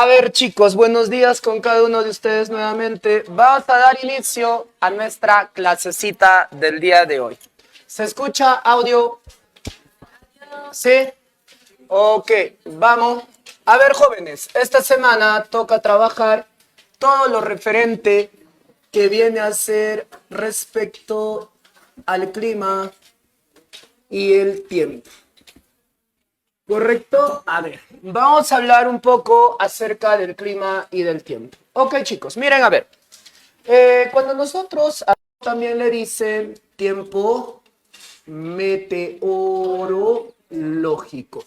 A ver, chicos, buenos días con cada uno de ustedes nuevamente. Vamos a dar inicio a nuestra clasecita del día de hoy. ¿Se escucha audio? ¿Sí? Ok, vamos. A ver, jóvenes, esta semana toca trabajar todo lo referente que viene a ser respecto al clima y el tiempo. ¿Correcto? A ver, vamos a hablar un poco acerca del clima y del tiempo. Ok, chicos, miren, a ver. Cuando nosotros también le dicen tiempo meteorológico.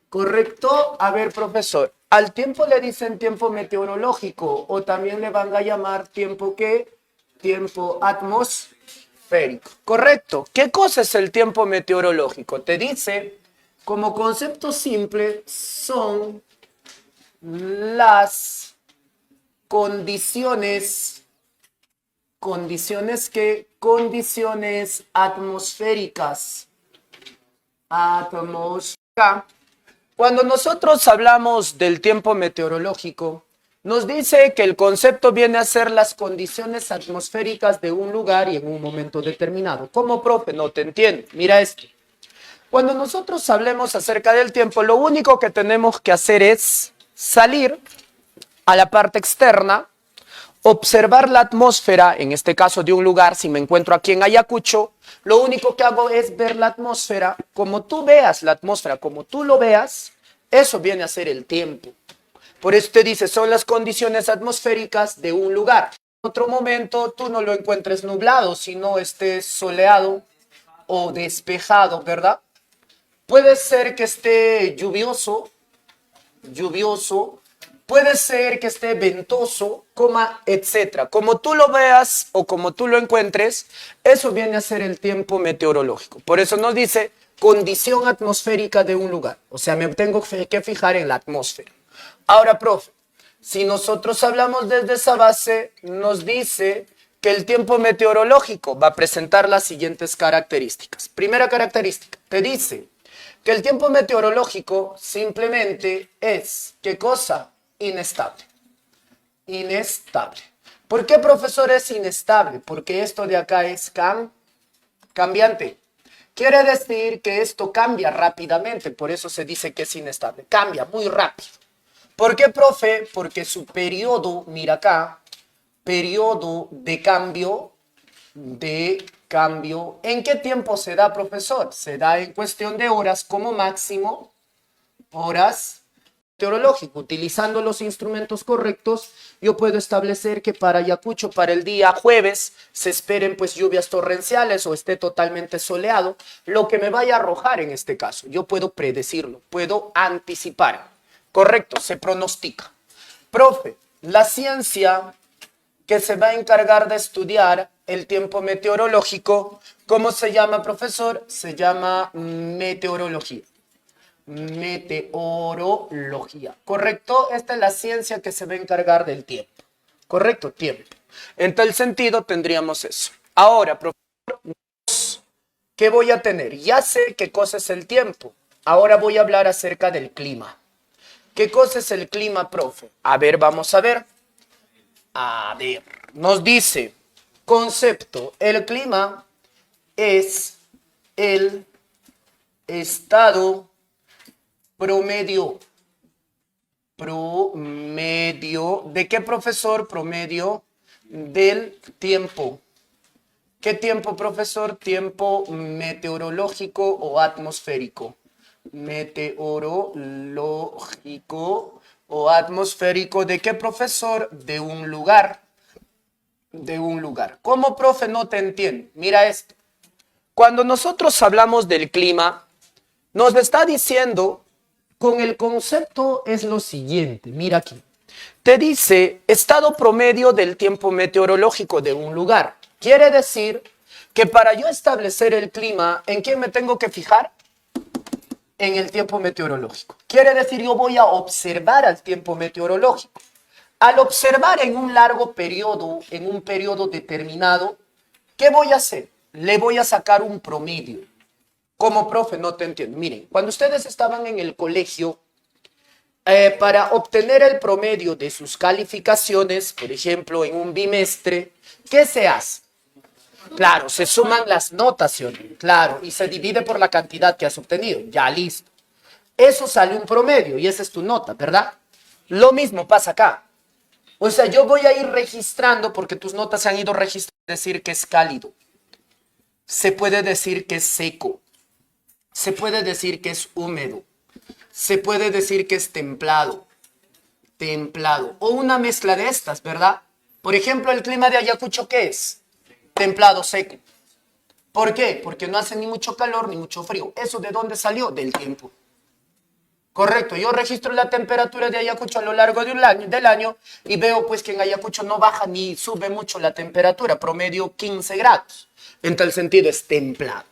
¿Correcto? A ver, profesor. Al tiempo le dicen tiempo meteorológico o también le van a llamar tiempo ¿qué? Tiempo atmosférico. Correcto. ¿Qué cosa es el tiempo meteorológico? Te dice, como concepto simple, son las condiciones atmosféricas. Atmosférica. Cuando nosotros hablamos del tiempo meteorológico, nos dice que el concepto viene a ser las condiciones atmosféricas de un lugar y en un momento determinado. ¿Cómo, profe? No te entiendo. Mira esto. Cuando nosotros hablemos acerca del tiempo, lo único que tenemos que hacer es salir a la parte externa, observar la atmósfera, en este caso de un lugar, si me encuentro aquí en Ayacucho, lo único que hago es ver la atmósfera, como tú veas la atmósfera, como tú lo veas, eso viene a ser el tiempo. Por eso te dice, son las condiciones atmosféricas de un lugar. En otro momento tú no lo encuentres nublado, sino esté soleado o despejado, ¿verdad? Puede ser que esté lluvioso, puede ser que esté ventoso, etcétera. Como tú lo veas o como tú lo encuentres, eso viene a ser el tiempo meteorológico. Por eso nos dice condición atmosférica de un lugar. O sea, me tengo que fijar en la atmósfera. Ahora, profe, si nosotros hablamos desde esa base, nos dice que el tiempo meteorológico va a presentar las siguientes características. Primera característica, te dice que el tiempo meteorológico simplemente es, ¿qué cosa? Inestable. Inestable. ¿Por qué, profesor, es inestable? Porque esto de acá es cambiante. Quiere decir que esto cambia rápidamente, por eso se dice que es inestable. Cambia muy rápido. ¿Por qué, profe? Porque su periodo, mira acá, periodo de cambio, ¿en qué tiempo se da, profesor? Se da en cuestión de horas como máximo, horas meteorológico. Utilizando los instrumentos correctos, yo puedo establecer que para Ayacucho, para el día jueves, se esperen pues lluvias torrenciales o esté totalmente soleado, lo que me vaya a arrojar en este caso. Yo puedo predecirlo, puedo anticipar. Correcto, se pronostica. Profe, la ciencia que se va a encargar de estudiar el tiempo meteorológico, ¿cómo se llama, profesor? Se llama meteorología. Meteorología. ¿Correcto? Esta es la ciencia que se va a encargar del tiempo. ¿Correcto? Tiempo. En tal sentido tendríamos eso. Ahora, profesor, ¿qué voy a tener? Ya sé qué cosa es el tiempo. Ahora voy a hablar acerca del clima. ¿Qué cosa es el clima, profe? A ver, vamos a ver. A ver, nos dice, concepto, el clima es el estado promedio. ¿De qué, profesor? Promedio del tiempo. ¿Qué tiempo, profesor? Tiempo meteorológico o atmosférico. Meteorológico o atmosférico. ¿De qué, profesor? De un lugar. De un lugar. ¿Cómo, profe? No te entiendo. Mira esto. Cuando nosotros hablamos del clima, nos está diciendo, con el concepto es lo siguiente. Mira aquí. Te dice estado promedio del tiempo meteorológico de un lugar. Quiere decir que para yo establecer el clima, ¿en qué me tengo que fijar? En el tiempo meteorológico. Quiere decir, yo voy a observar al tiempo meteorológico. Al observar en un largo periodo, en un periodo determinado, ¿qué voy a hacer? Le voy a sacar un promedio. Como profe, no te entiendo. Miren, cuando ustedes estaban en el colegio, para obtener el promedio de sus calificaciones, por ejemplo, en un bimestre, ¿qué se hace? Claro, se suman las notaciones, claro, y se divide por la cantidad que has obtenido. Ya, listo. Eso sale un promedio y esa es tu nota, ¿verdad? Lo mismo pasa acá. O sea, yo voy a ir registrando porque tus notas se han ido registrando, decir que es cálido. Se puede decir que es seco. Se puede decir que es húmedo. Se puede decir que es templado. Templado. O una mezcla de estas, ¿verdad? Por ejemplo, el clima de Ayacucho, ¿qué es? Templado, seco. ¿Por qué? Porque no hace ni mucho calor ni mucho frío. ¿Eso de dónde salió? Del tiempo. Correcto, yo registro la temperatura de Ayacucho a lo largo de del año y veo pues que en Ayacucho no baja ni sube mucho la temperatura, promedio 15 grados. En tal sentido es templado.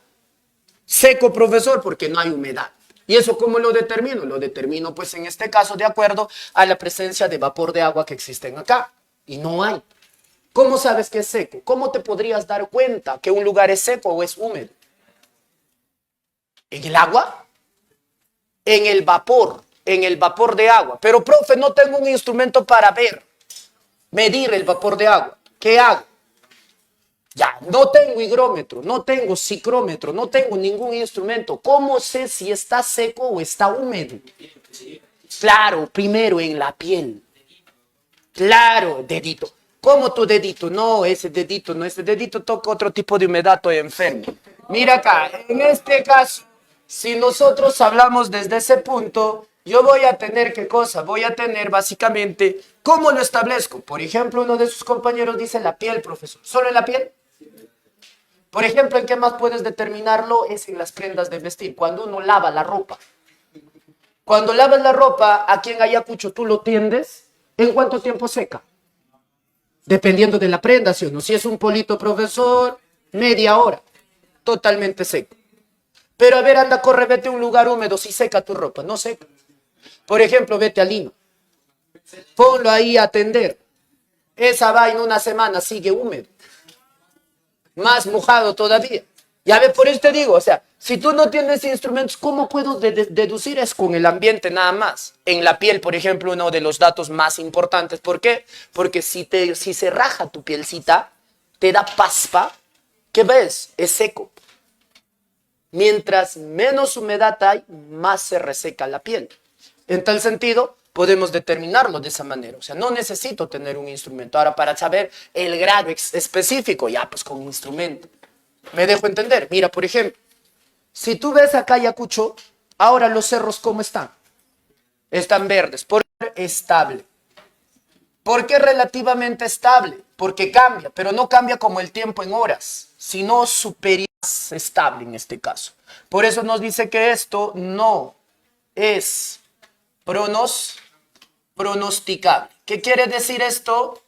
Seco, profesor, porque no hay humedad. ¿Y eso cómo lo determino? Lo determino pues en este caso de acuerdo a la presencia de vapor de agua que existen acá. Y no hay. ¿Cómo sabes que es seco? ¿Cómo te podrías dar cuenta que un lugar es seco o es húmedo? ¿En el agua? En el vapor de agua. Pero, profe, no tengo un instrumento para medir el vapor de agua. ¿Qué hago? Ya, no tengo higrómetro, no tengo ciclómetro, no tengo ningún instrumento. ¿Cómo sé si está seco o está húmedo? Claro, primero en la piel. Claro, dedito. ¿Cómo tu dedito? No, ese dedito toca otro tipo de humedad, estoy enfermo. Mira acá, en este caso, si nosotros hablamos desde ese punto, yo voy a tener, ¿qué cosa? Voy a tener básicamente, ¿cómo lo establezco? Por ejemplo, uno de sus compañeros dice la piel, profesor. ¿Solo en la piel? Por ejemplo, ¿en qué más puedes determinarlo? Es en las prendas de vestir, cuando uno lava la ropa. Cuando lavas la ropa, aquí en Ayacucho tú lo tiendes, ¿en cuánto tiempo seca? Dependiendo de la prenda, ¿sí o no? Si es un polito, profesor, media hora, totalmente seco. Pero a ver, anda, corre, vete a un lugar húmedo, si seca tu ropa, no seca. Por ejemplo, vete a Lima, ponlo ahí a tender. Esa vaina una semana sigue húmedo, más mojado todavía. Ya ve, por eso te digo, o sea, si tú no tienes instrumentos, ¿cómo puedo deducir? Es con el ambiente nada más. En la piel, por ejemplo, uno de los datos más importantes. ¿Por qué? Porque si se raja tu pielcita, te da paspa, ¿qué ves? Es seco. Mientras menos humedad hay, más se reseca la piel. En tal sentido, podemos determinarlo de esa manera. O sea, no necesito tener un instrumento. Ahora, para saber el grado específico, ya pues con un instrumento. ¿Me dejo entender? Mira, por ejemplo, si tú ves acá Ayacucho, ahora los cerros, ¿cómo están? Están verdes. ¿Por qué? Estable. ¿Por qué relativamente estable? Porque cambia, pero no cambia como el tiempo en horas, sino superior, estable en este caso. Por eso nos dice que esto no es pronosticable. ¿Qué quiere decir esto?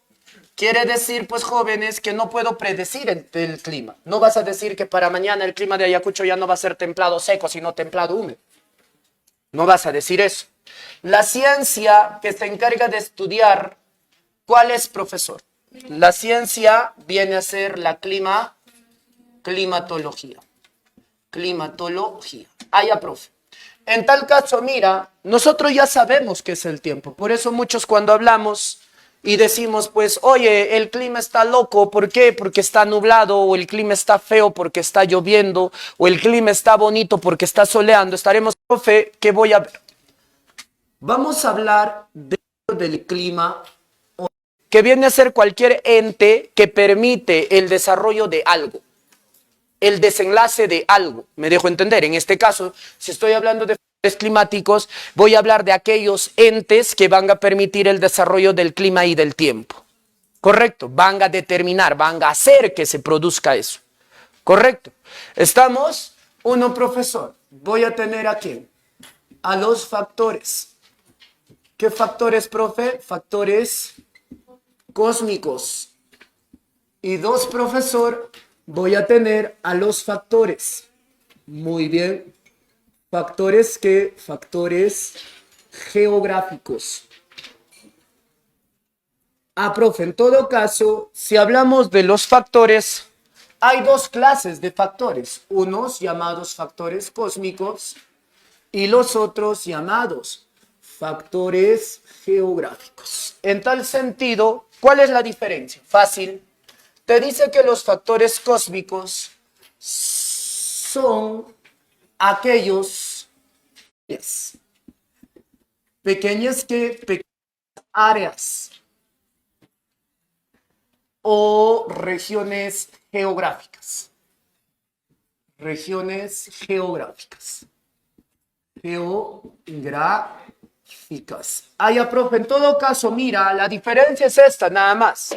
Quiere decir, pues, jóvenes, que no puedo predecir el clima. No vas a decir que para mañana el clima de Ayacucho ya no va a ser templado seco, sino templado húmedo. No vas a decir eso. La ciencia que se encarga de estudiar, ¿cuál es, profesor? La ciencia viene a ser la climatología. Climatología. Ah, ya, profe. En tal caso, mira, nosotros ya sabemos qué es el tiempo. Por eso muchos cuando hablamos y decimos, pues, oye, el clima está loco, ¿por qué? Porque está nublado, o el clima está feo porque está lloviendo, o el clima está bonito porque está soleando. Estaremos, profe, ¿qué voy a ver? Vamos a hablar del clima, que viene a ser cualquier ente que permite el desarrollo de algo, el desenlace de algo. Me dejo entender. En este caso, si estoy hablando de factores climáticos, voy a hablar de aquellos entes que van a permitir el desarrollo del clima y del tiempo. Correcto. Van a determinar, van a hacer que se produzca eso. Correcto. Estamos, uno, profesor. Voy a tener aquí a los factores. ¿Qué factores, profe? Factores cósmicos. Y dos, profesor, voy a tener a los factores. Muy bien. Factores que, factores geográficos. Ah, profe, en todo caso, si hablamos de los factores, hay dos clases de factores. Unos llamados factores cósmicos y los otros llamados Factores geográficos. En tal sentido, ¿cuál es la diferencia? Fácil. Te dice que los factores cósmicos son aquellos pequeñas áreas o regiones geográficas. Regiones geográficas. Ah, ya, profe, en todo caso, mira, la diferencia es esta, nada más.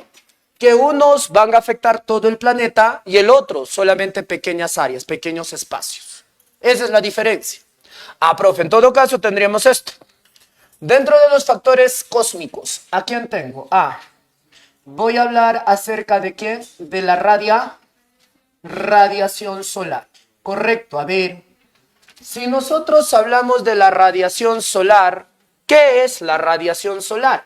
Que unos van a afectar todo el planeta y el otro solamente pequeñas áreas, pequeños espacios. Esa es la diferencia. Ah, profe, en todo caso tendríamos esto. Dentro de los factores cósmicos, ¿a quién tengo? Ah, voy a hablar acerca de ¿qué? De la radiación solar. Correcto, a ver. Si nosotros hablamos de la radiación solar, ¿qué es la radiación solar?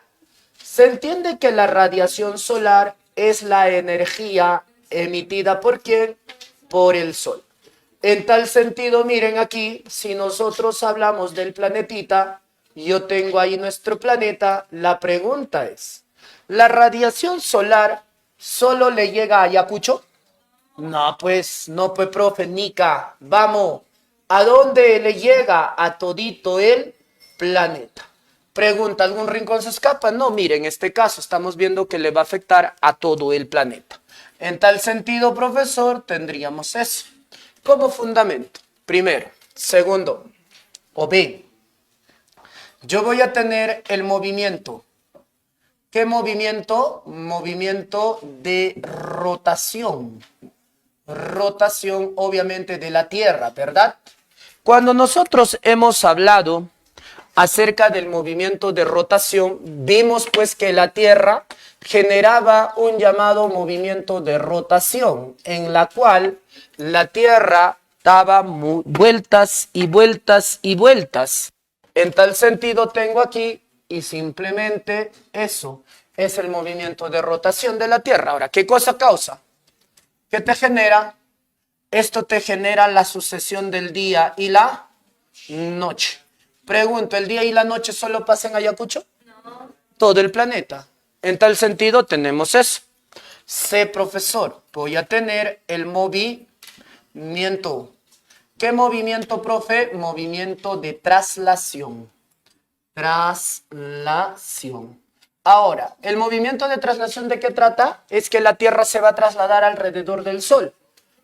Se entiende que la radiación solar es la energía emitida ¿por quién? Por el Sol. En tal sentido, miren aquí, si nosotros hablamos del planetita, yo tengo ahí nuestro planeta, la pregunta es, ¿la radiación solar solo le llega a Ayacucho? No, pues, profe, Nica, vamos, ¿a dónde le llega? A todito el planeta. Pregunta, ¿algún rincón se escapa? No, mire, en este caso estamos viendo que le va a afectar a todo el planeta. En tal sentido, profesor, tendríamos eso como fundamento. Primero. Segundo, o B, yo voy a tener el movimiento. ¿Qué movimiento? Movimiento de rotación. Rotación, obviamente, de la Tierra, ¿verdad? Cuando nosotros hemos hablado acerca del movimiento de rotación, vimos pues que la Tierra generaba un llamado movimiento de rotación, en la cual la Tierra daba vueltas y vueltas y vueltas. En tal sentido tengo aquí, y simplemente eso es el movimiento de rotación de la Tierra. Ahora, ¿qué cosa causa? ¿Qué te genera? Esto te genera la sucesión del día y la noche. Pregunto, ¿el día y la noche solo pasan en Ayacucho? No. Todo el planeta. En tal sentido tenemos eso. C, profesor, voy a tener el movimiento. ¿Qué movimiento, profe? Movimiento de traslación. Traslación. Ahora, ¿el movimiento de traslación de qué trata? Es que la Tierra se va a trasladar alrededor del Sol.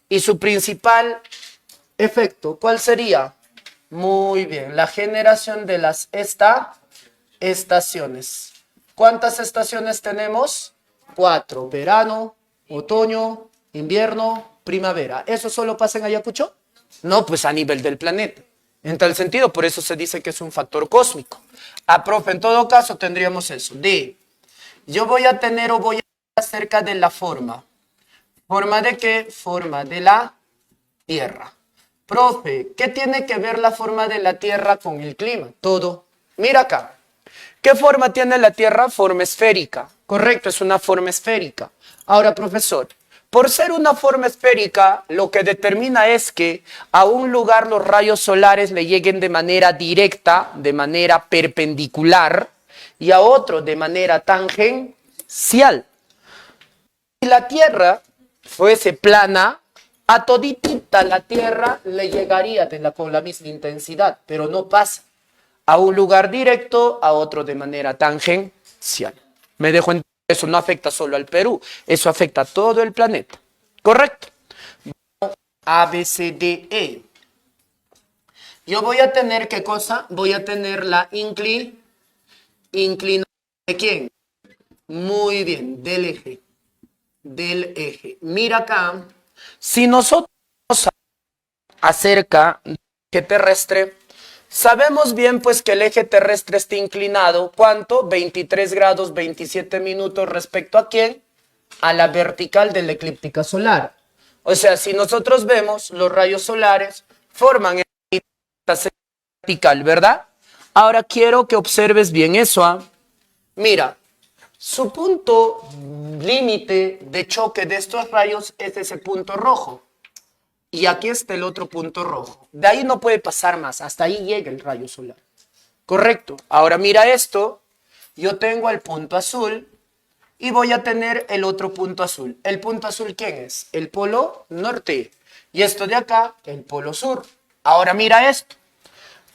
Y su principal efecto, ¿cuál sería? Muy bien, la generación de las estaciones. ¿Cuántas estaciones tenemos? 4. Verano, otoño, invierno, primavera. ¿Eso solo pasa en Ayacucho? No, pues a nivel del planeta. En tal sentido, por eso se dice que es un factor cósmico. Ah, profe, en todo caso tendríamos eso. D. Yo voy a tener o voy a hablar acerca de la forma. ¿Forma de qué? Forma de la Tierra. Profe, ¿qué tiene que ver la forma de la Tierra con el clima? Todo. Mira acá. ¿Qué forma tiene la Tierra? Forma esférica. Correcto, es una forma esférica. Ahora, profesor, por ser una forma esférica, lo que determina es que a un lugar los rayos solares le lleguen de manera directa, de manera perpendicular, y a otro de manera tangencial. Si la Tierra fuese plana, a toditita la Tierra le llegaría con la misma intensidad, pero no pasa. A un lugar directo, a otro de manera tangencial. Me dejo entender, eso no afecta solo al Perú, eso afecta a todo el planeta. ¿Correcto? A, B, C, D, E. Yo voy a tener, ¿qué cosa? Voy a tener la inclinación. ¿De quién? Muy bien, del eje. Del eje. Mira acá, si nosotros acerca del eje terrestre, sabemos bien pues que el eje terrestre está inclinado, ¿cuánto? 23 grados 27 minutos respecto a ¿quién? A la vertical de la eclíptica solar. O sea, si nosotros vemos, los rayos solares forman esta vertical, ¿verdad? Ahora quiero que observes bien eso, ¿ah? Mira, su punto límite de choque de estos rayos es ese punto rojo. Y aquí está el otro punto rojo. De ahí no puede pasar más, hasta ahí llega el rayo solar. Correcto. Ahora mira esto. Yo tengo el punto azul y voy a tener el otro punto azul. ¿El punto azul quién es? El polo norte. Y esto de acá, el polo sur. Ahora mira esto.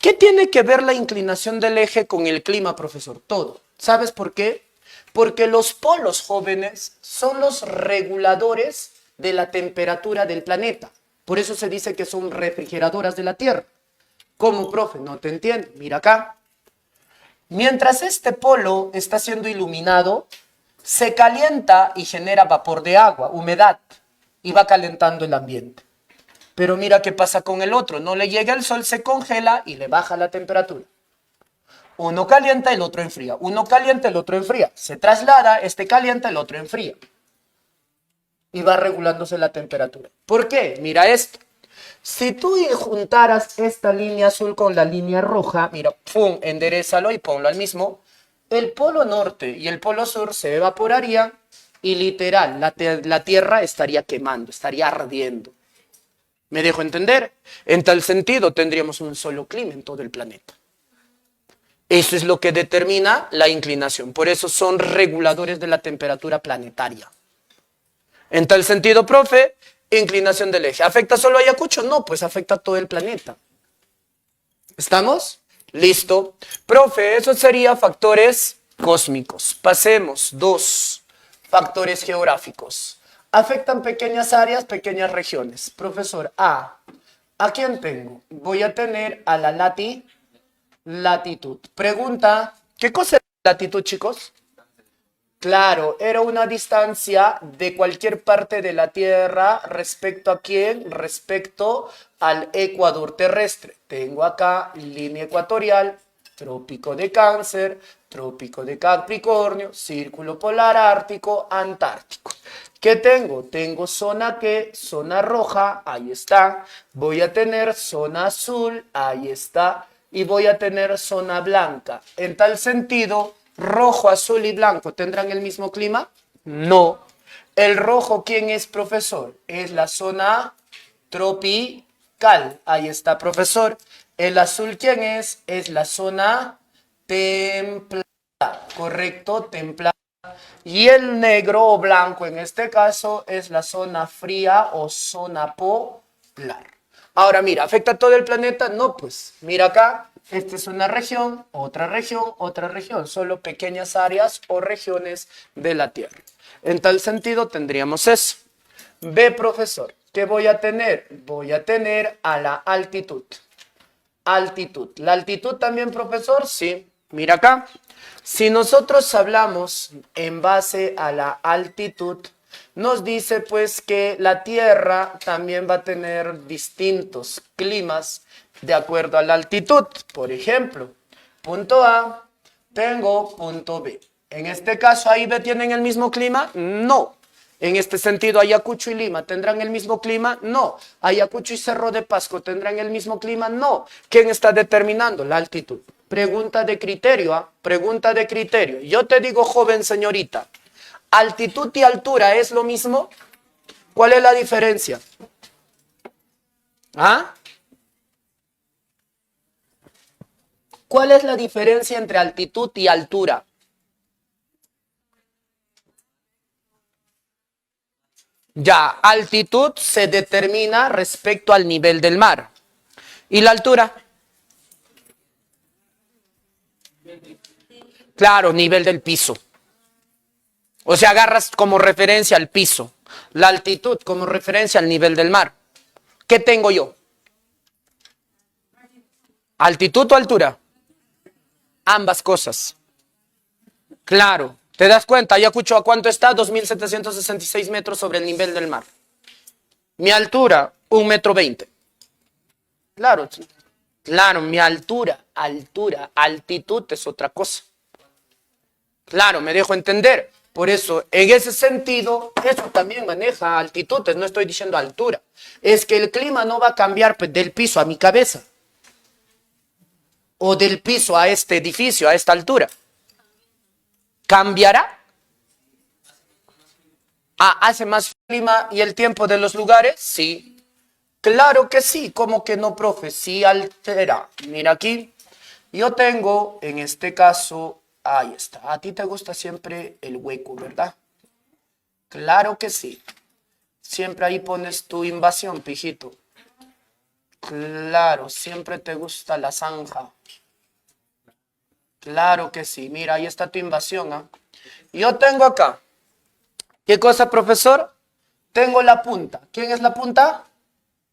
¿Qué tiene que ver la inclinación del eje con el clima, profesor? Todo. ¿Sabes por qué? Porque los polos jóvenes son los reguladores de la temperatura del planeta. Por eso se dice que son refrigeradoras de la Tierra. ¿Cómo, profe? No te entiendo. Mira acá. Mientras este polo está siendo iluminado, se calienta y genera vapor de agua, humedad, y va calentando el ambiente. Pero mira qué pasa con el otro. No le llega el sol, se congela y le baja la temperatura. Uno calienta, el otro enfría. Uno calienta, el otro enfría. Se traslada, este calienta, el otro enfría. Y va regulándose la temperatura. ¿Por qué? Mira esto. Si tú juntaras esta línea azul con la línea roja, mira, pum, enderezalo y ponlo al mismo. El polo norte y el polo sur se evaporarían y literal, la Tierra estaría quemando, estaría ardiendo. ¿Me dejo entender? En tal sentido, tendríamos un solo clima en todo el planeta. Eso es lo que determina la inclinación. Por eso son reguladores de la temperatura planetaria. En tal sentido, profe, inclinación del eje. ¿Afecta solo a Ayacucho? No, pues afecta a todo el planeta. ¿Estamos? Listo. Profe, eso sería factores cósmicos. Pasemos. 2. Factores geográficos. Afectan pequeñas áreas, pequeñas regiones. Profesor, ¿a quién tengo? Voy a tener a la latitud. Pregunta, ¿qué cosa es latitud, chicos? Claro, era una distancia de cualquier parte de la Tierra respecto a quién, respecto al ecuador terrestre. Tengo acá línea ecuatorial, trópico de Cáncer, trópico de Capricornio, círculo polar ártico, antártico. ¿Qué tengo? Tengo zona ¿qué? Zona roja, ahí está. Voy a tener zona azul, ahí está. Y voy a tener zona blanca. En tal sentido, rojo, azul y blanco, ¿tendrán el mismo clima? No. El rojo, ¿quién es, profesor? Es la zona tropical. Ahí está, profesor. El azul, ¿quién es? Es la zona templada. Correcto, templada. Y el negro o blanco, en este caso, es la zona fría o zona polar. Ahora mira, ¿afecta a todo el planeta? No, pues mira acá, esta es una región, otra región, otra región, solo pequeñas áreas o regiones de la Tierra. En tal sentido tendríamos eso. Ve, profesor, ¿qué voy a tener? Voy a tener a la altitud. Altitud. ¿La altitud también, profesor? Sí. Mira acá. Si nosotros hablamos en base a la altitud, nos dice pues que la Tierra también va a tener distintos climas de acuerdo a la altitud. Por ejemplo, punto A, tengo punto B. En este caso, ¿A y B tienen el mismo clima? No. En este sentido, Ayacucho y Lima, ¿tendrán el mismo clima? No. Ayacucho y Cerro de Pasco, ¿tendrán el mismo clima? No. ¿Quién está determinando? La altitud. Pregunta de criterio, ¿ah? Pregunta de criterio. Yo te digo, joven señorita, ¿altitud y altura es lo mismo? ¿Cuál es la diferencia? ¿Ah? ¿Cuál es la diferencia entre altitud y altura? Ya, altitud se determina respecto al nivel del mar. ¿Y la altura? Claro, nivel del piso. O sea, agarras como referencia al piso. La altitud como referencia al nivel del mar. ¿Qué tengo yo? ¿Altitud o altura? Ambas cosas. Claro. ¿Te das cuenta? Ayacucho, ¿a cuánto está? 2.766 metros sobre el nivel del mar. Mi altura, 1,20 m. Claro, claro, mi altura, altitud es otra cosa. Claro, me dejo entender. Por eso, en ese sentido, eso también maneja altitudes, no estoy diciendo altura. Es que el clima no va a cambiar pues, del piso a mi cabeza. O del piso a este edificio, a esta altura. ¿Cambiará? ¿Hace más clima y el tiempo de los lugares? Sí. Claro que sí. ¿Cómo que no, profe? Sí altera. Mira aquí. Yo tengo, en este caso, ahí está. A ti te gusta siempre el hueco, ¿verdad? Claro que sí. Siempre ahí pones tu invasión, pijito. Claro, siempre te gusta la zanja. Claro que sí. Mira, ahí está tu invasión, ¿ah? Yo tengo acá. ¿Qué cosa, profesor? Tengo la punta. ¿Quién es la punta?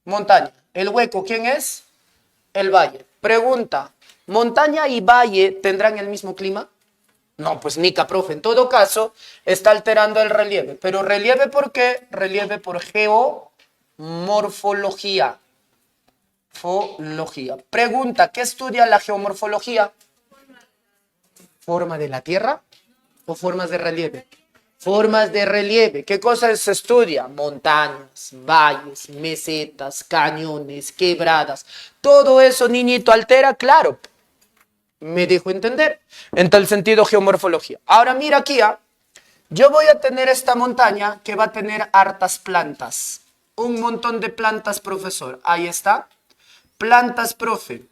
Montaña. El hueco, ¿quién es? El valle. Pregunta, ¿montaña y valle tendrán el mismo clima? No, pues nica, profe. En todo caso, está alterando el relieve. ¿Pero relieve por qué? Relieve por geomorfología. Pregunta, ¿qué estudia la geomorfología? ¿Forma de la Tierra o formas de relieve? Formas de relieve. ¿Qué cosas se estudia? Montañas, valles, mesetas, cañones, quebradas. Todo eso, niñito, altera, claro. Me dejo entender. En tal sentido, geomorfología. Ahora mira aquí, yo voy a tener esta montaña que va a tener hartas plantas. Un montón de plantas, profesor. Ahí está. Plantas, profe.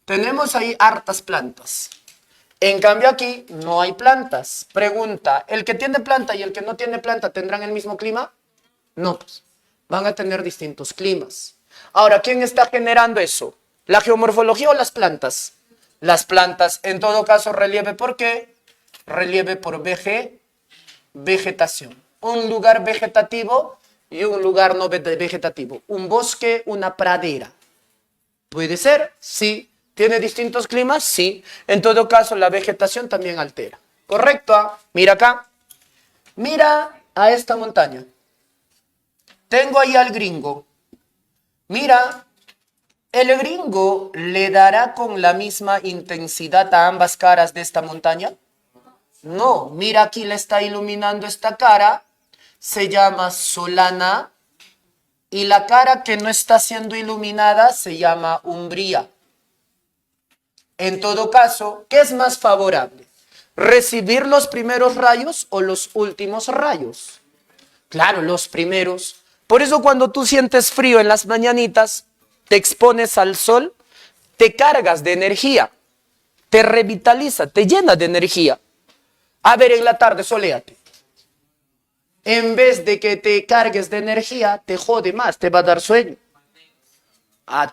Tenemos ahí hartas plantas. En cambio aquí no hay plantas. Pregunta, ¿el que tiene planta y el que no tiene planta tendrán el mismo clima? No, pues van a tener distintos climas. Ahora, ¿quién está generando eso? ¿La geomorfología o las plantas? Las plantas. En todo caso, relieve, ¿por qué? Relieve por vegetación. Un lugar vegetativo y un lugar no vegetativo. Un bosque, una pradera. ¿Puede ser? Sí. ¿Tiene distintos climas? Sí. En todo caso, la vegetación también altera. ¿Correcto? Mira acá. Mira a esta montaña. Tengo ahí al gringo. Mira, ¿el gringo le dará con la misma intensidad a ambas caras de esta montaña? No. Mira, aquí le está iluminando esta cara. Se llama Solana. Y la cara que no está siendo iluminada se llama Umbría. En todo caso, ¿qué es más favorable? ¿Recibir los primeros rayos o los últimos rayos? Claro, los primeros. Por eso cuando tú sientes frío en las mañanitas, te expones al sol, te cargas de energía, te revitaliza, te llena de energía. A ver, en la tarde, soléate. En vez de que te cargues de energía, te jode más, te va a dar sueño.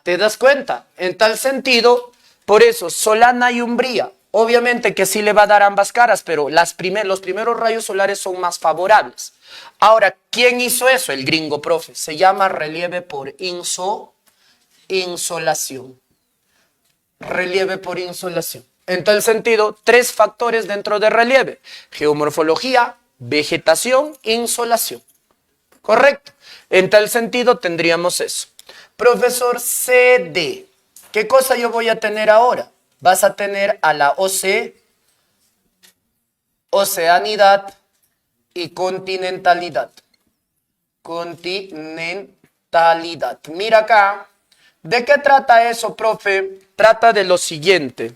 ¿Te das cuenta? En tal sentido, por eso, Solana y Umbría, obviamente que sí le va a dar ambas caras, pero los primeros rayos solares son más favorables. Ahora, ¿quién hizo eso? El gringo, profe. Se llama relieve por insolación. Relieve por insolación. En tal sentido, 3 factores dentro de relieve. Geomorfología, vegetación, insolación. ¿Correcto? En tal sentido, tendríamos eso. Profesor CD. ¿Qué cosa yo voy a tener ahora? Vas a tener a la oceanidad y continentalidad. Continentalidad. Mira acá. ¿De qué trata eso, profe? Trata de lo siguiente.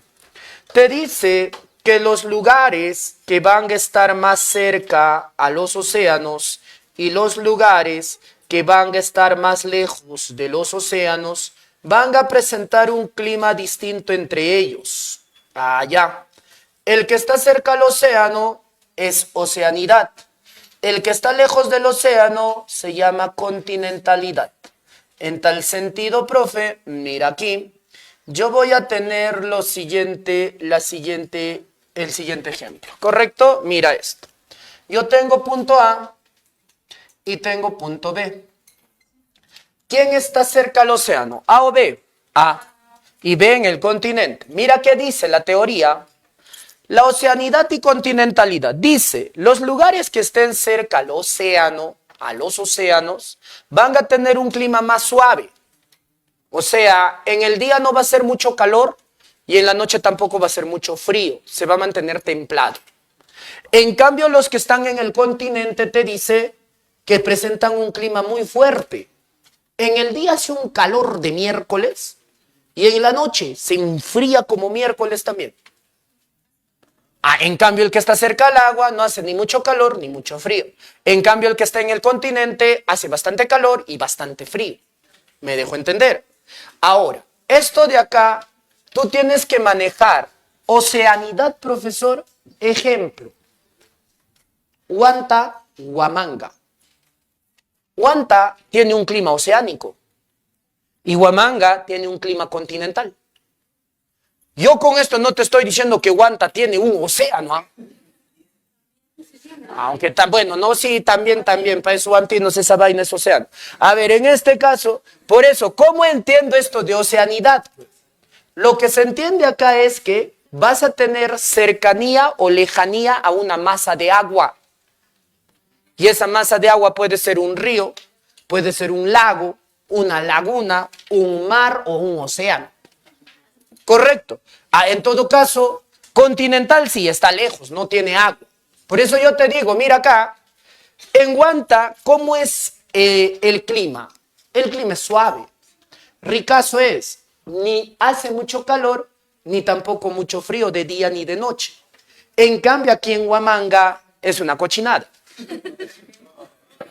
Te dice que los lugares que van a estar más cerca a los océanos y los lugares que van a estar más lejos de los océanos van a presentar un clima distinto entre ellos. Allá. El que está cerca al océano es oceanidad. El que está lejos del océano se llama continentalidad. En tal sentido, profe, mira aquí, yo voy a tener el siguiente ejemplo. ¿Correcto? Mira esto. Yo tengo punto A y tengo punto B. ¿Quién está cerca al océano? ¿A o B? A. Y B en el continente. Mira qué dice la teoría. La oceanidad y continentalidad. Dice, los lugares que estén cerca al océano, a los océanos, van a tener un clima más suave. O sea, en el día no va a ser mucho calor y en la noche tampoco va a ser mucho frío. Se va a mantener templado. En cambio, los que están en el continente te dice que presentan un clima muy fuerte. En el día hace un calor de miércoles y en la noche se enfría como miércoles también. En cambio, el que está cerca al agua no hace ni mucho calor ni mucho frío. En cambio, el que está en el continente hace bastante calor y bastante frío. ¿Me dejo entender? Ahora, esto de acá tú tienes que manejar oceanidad, profesor. Ejemplo, Huanta, Huamanga. Huanta tiene un clima oceánico y Huamanga tiene un clima continental. Yo con esto no te estoy diciendo que Huanta tiene un océano, ¿ah? Aunque está bueno, no, sí, también, para eso antinos esa vaina es océano. A ver, en este caso, por eso, ¿cómo entiendo esto de oceanidad? Lo que se entiende acá es que vas a tener cercanía o lejanía a una masa de agua. Y esa masa de agua puede ser un río, puede ser un lago, una laguna, un mar o un océano. Correcto. En todo caso, continental sí está lejos, no tiene agua. Por eso yo te digo, mira acá, en Huanta, ¿cómo es el clima? El clima es suave. Ricazo es, ni hace mucho calor, ni tampoco mucho frío de día ni de noche. En cambio, aquí en Huamanga es una cochinada.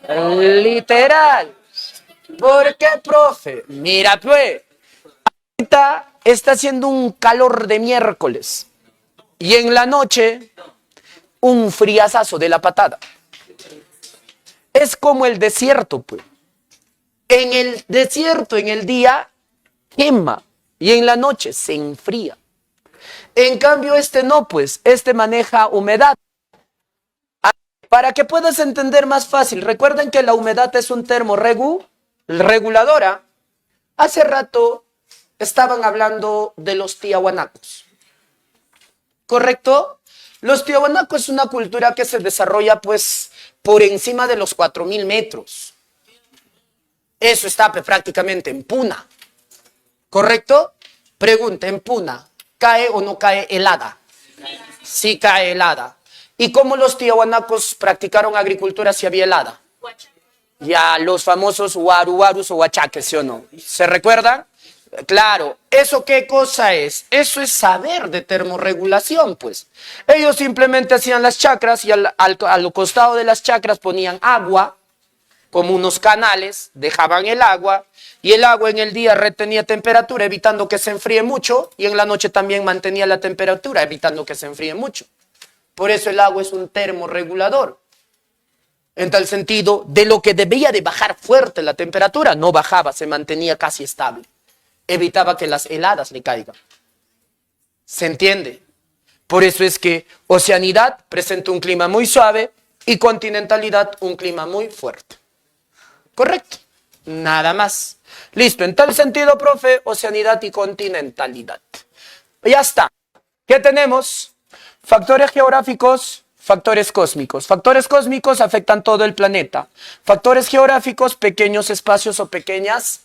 Literal. ¿Por qué, profe? Mira, pues, ahorita está haciendo un calor de miércoles y en la noche un friazazo de la patada. Es como el desierto, pues. En el desierto, en el día, quema y en la noche se enfría. En cambio, este no, pues, este maneja humedad. Para que puedas entender más fácil, recuerden que la humedad es un termo reguladora. Hace rato estaban hablando de los tiahuanacos, ¿correcto? Los tiahuanacos es una cultura que se desarrolla pues por encima de los 4000 metros. Eso está prácticamente en Puna, ¿correcto? Pregunta, en Puna, ¿cae o no cae helada? Sí cae helada. ¿Y cómo los tiahuanacos practicaron agricultura si había helada? Ya, los famosos huaruarus o huachaques, ¿sí o no? ¿Se recuerdan? Claro, ¿eso qué cosa es? Eso es saber de termorregulación, pues. Ellos simplemente hacían las chacras y al costado de las chacras ponían agua, como unos canales, dejaban el agua, y el agua en el día retenía temperatura, evitando que se enfríe mucho, y en la noche también mantenía la temperatura, evitando que se enfríe mucho. Por eso el agua es un termorregulador. En tal sentido, de lo que debía de bajar fuerte la temperatura, no bajaba, se mantenía casi estable. Evitaba que las heladas le caigan. ¿Se entiende? Por eso es que oceanidad presenta un clima muy suave y continentalidad un clima muy fuerte. ¿Correcto? Nada más. Listo, en tal sentido, profe, oceanidad y continentalidad. Ya está. ¿Qué tenemos? Factores geográficos, factores cósmicos. Factores cósmicos afectan todo el planeta. Factores geográficos, pequeños espacios o pequeñas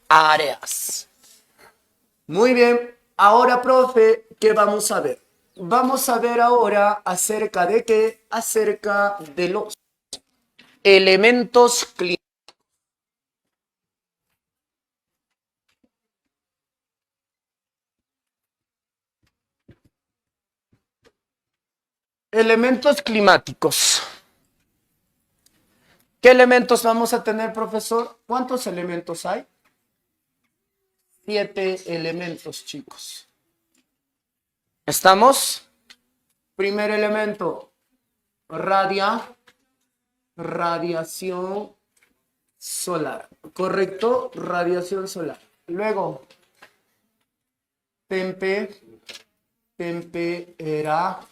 áreas. Muy bien. Ahora, profe, ¿qué vamos a ver? Vamos a ver ahora acerca de qué, acerca de los elementos climáticos. Elementos climáticos. ¿Qué elementos vamos a tener, profesor? ¿Cuántos elementos hay? 7 elementos, chicos. ¿Estamos? Primer elemento, radiación solar. ¿Correcto? Radiación solar. Luego, temperatura,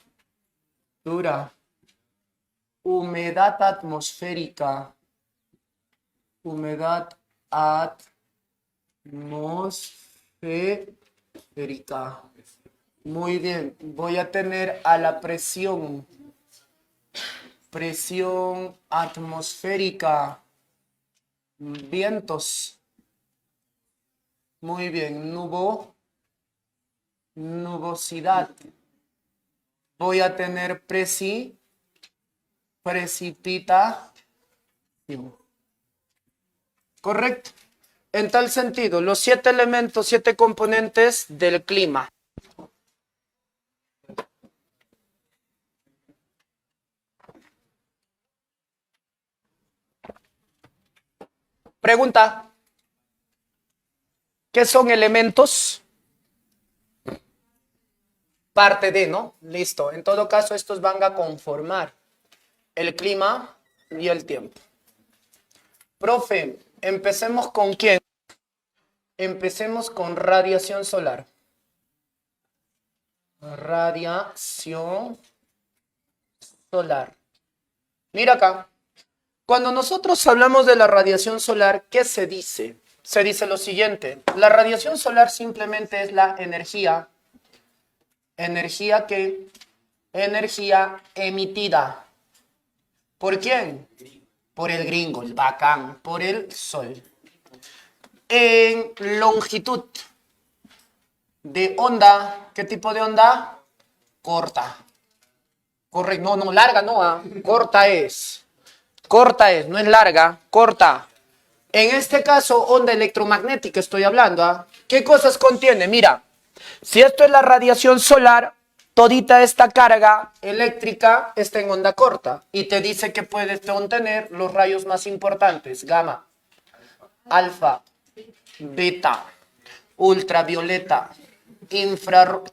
humedad atmosférica, humedad atmosférica. Muy bien, voy a tener a la presión atmosférica, vientos. Muy bien, nubosidad. Voy a tener precipitación. Correcto. En tal sentido, los 7 elementos, 7 componentes del clima. Pregunta. ¿Qué son elementos? Parte de, ¿no? Listo. En todo caso, estos van a conformar el clima y el tiempo. Profe, empecemos con quién. Empecemos con radiación solar. Radiación solar. Mira acá. Cuando nosotros hablamos de la radiación solar, ¿qué se dice? Se dice lo siguiente. La radiación solar simplemente es la energía. ¿Energía qué? Energía emitida. ¿Por quién? Por el gringo, el bacán, por el sol. En longitud de onda, ¿qué tipo de onda? Corta. Correcto, no, larga no, corta es. Corta es, no es larga, corta. En este caso, onda electromagnética estoy hablando, ¿Qué cosas contiene? Mira, si esto es la radiación solar, todita esta carga eléctrica está en onda corta y te dice que puedes contener los rayos más importantes, gamma, alfa, beta, ultravioleta, infrarrojos,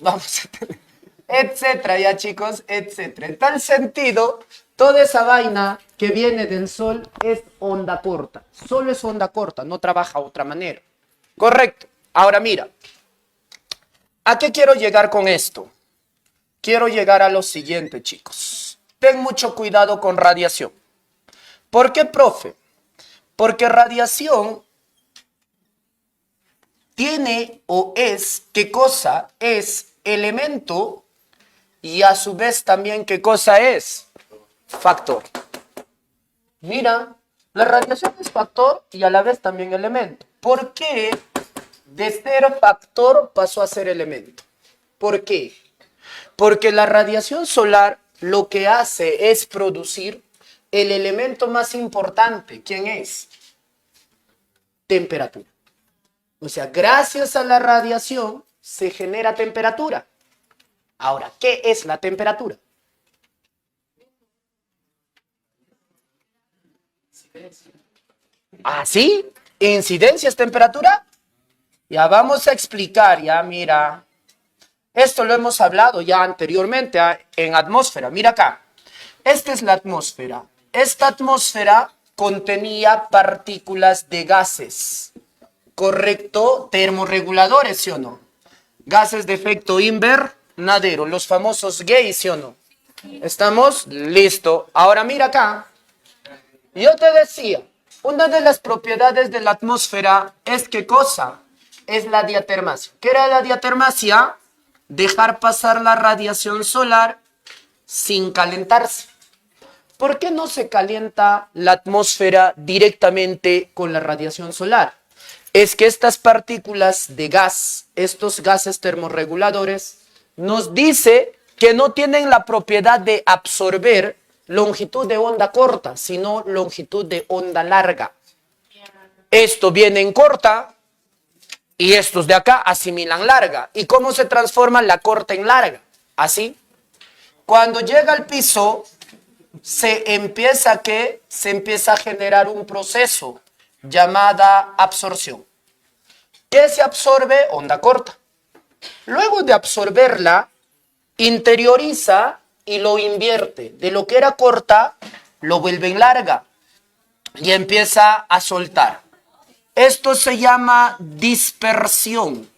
vamos a tener, etcétera, ya chicos, etcétera. En tal sentido, toda esa vaina que viene del sol es onda corta, solo es onda corta, no trabaja de otra manera. Correcto. Ahora mira, ¿a qué quiero llegar con esto? Quiero llegar a lo siguiente, chicos. Ten mucho cuidado con radiación. ¿Por qué, profe? Porque radiación tiene o es, ¿qué cosa? Es elemento y a su vez también, ¿qué cosa es? Factor. Mira, la radiación es factor y a la vez también elemento. ¿Por qué de ser factor pasó a ser elemento? ¿Por qué? Porque la radiación solar lo que hace es producir el elemento más importante. ¿Quién es? Temperatura. O sea, gracias a la radiación se genera temperatura. Ahora, ¿qué es la temperatura? ¿Ah, sí? ¿Incidencia es temperatura? Ya vamos a explicar, ya mira. Esto lo hemos hablado ya anteriormente en atmósfera. Mira acá. Esta es la atmósfera. Esta atmósfera contenía partículas de gases. ¿Correcto? Termorreguladores, ¿sí o no? Gases de efecto invernadero, los famosos gays, ¿sí o no? ¿Estamos? Listo. Ahora mira acá. Yo te decía, una de las propiedades de la atmósfera es ¿qué cosa? Es la diatermasia. ¿Qué era la diatermasia? Dejar pasar la radiación solar sin calentarse. ¿Por qué no se calienta la atmósfera directamente con la radiación solar? Es que estas partículas de gas, estos gases termorreguladores, nos dice que no tienen la propiedad de absorber longitud de onda corta, sino longitud de onda larga. Esto viene en corta y estos de acá asimilan larga. ¿Y cómo se transforma la corta en larga? Así. Cuando llega al piso, se empieza a generar un proceso llamada absorción. ¿Qué se absorbe? Onda corta. Luego de absorberla, interioriza y lo invierte. De lo que era corta, lo vuelve en larga y empieza a soltar. Esto se llama dispersión.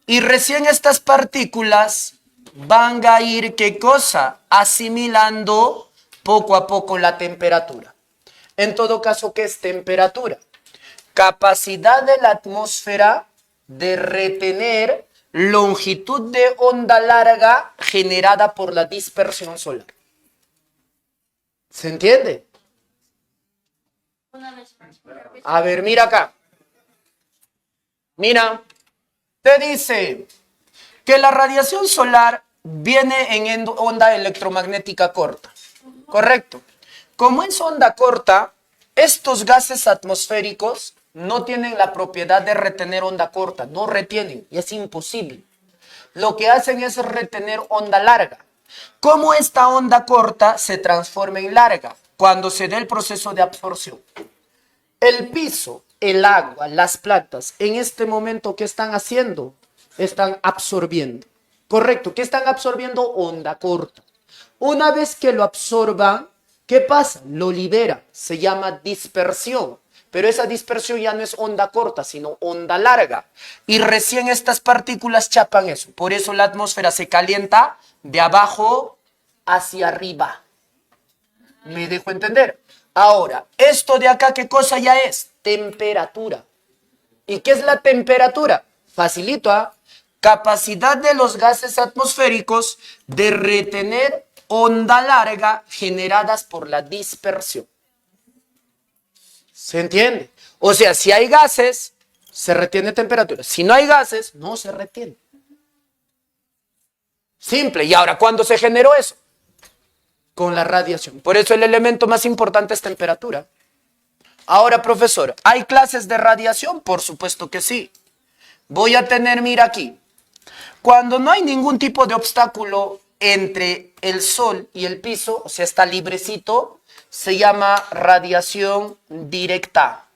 Y recién estas partículas van a ir, ¿qué cosa? Asimilando poco a poco la temperatura. En todo caso, ¿qué es temperatura? Capacidad de la atmósfera de retener longitud de onda larga generada por la dispersión solar. ¿Se entiende? A ver, mira acá. Mira, te dice que la radiación solar viene en onda electromagnética corta. ¿Correcto? Como es onda corta, estos gases atmosféricos no tienen la propiedad de retener onda corta, no retienen, y es imposible. Lo que hacen es retener onda larga. ¿Cómo esta onda corta se transforma en larga? Cuando se dé el proceso de absorción. El piso, el agua, las plantas, en este momento, ¿qué están haciendo? Están absorbiendo. Correcto, ¿qué están absorbiendo? Onda corta. Una vez que lo absorban, ¿qué pasa? Lo libera, se llama dispersión. Pero esa dispersión ya no es onda corta, sino onda larga. Y recién estas partículas chapan eso. Por eso la atmósfera se calienta de abajo hacia arriba. ¿Me dejo entender? Ahora, esto de acá, ¿qué cosa ya es? Temperatura. ¿Y qué es la temperatura? Facilito, ¿ah? Capacidad de los gases atmosféricos de retener onda larga generadas por la dispersión. ¿Se entiende? O sea, si hay gases, se retiene temperatura. Si no hay gases, no se retiene. Simple. ¿Y ahora cuándo se generó eso? Con la radiación. Por eso el elemento más importante es temperatura. Ahora, profesor, ¿hay clases de radiación? Por supuesto que sí. Voy a tener, mira aquí, cuando no hay ningún tipo de obstáculo entre el sol y el piso, o sea, está librecito, se llama radiación directa.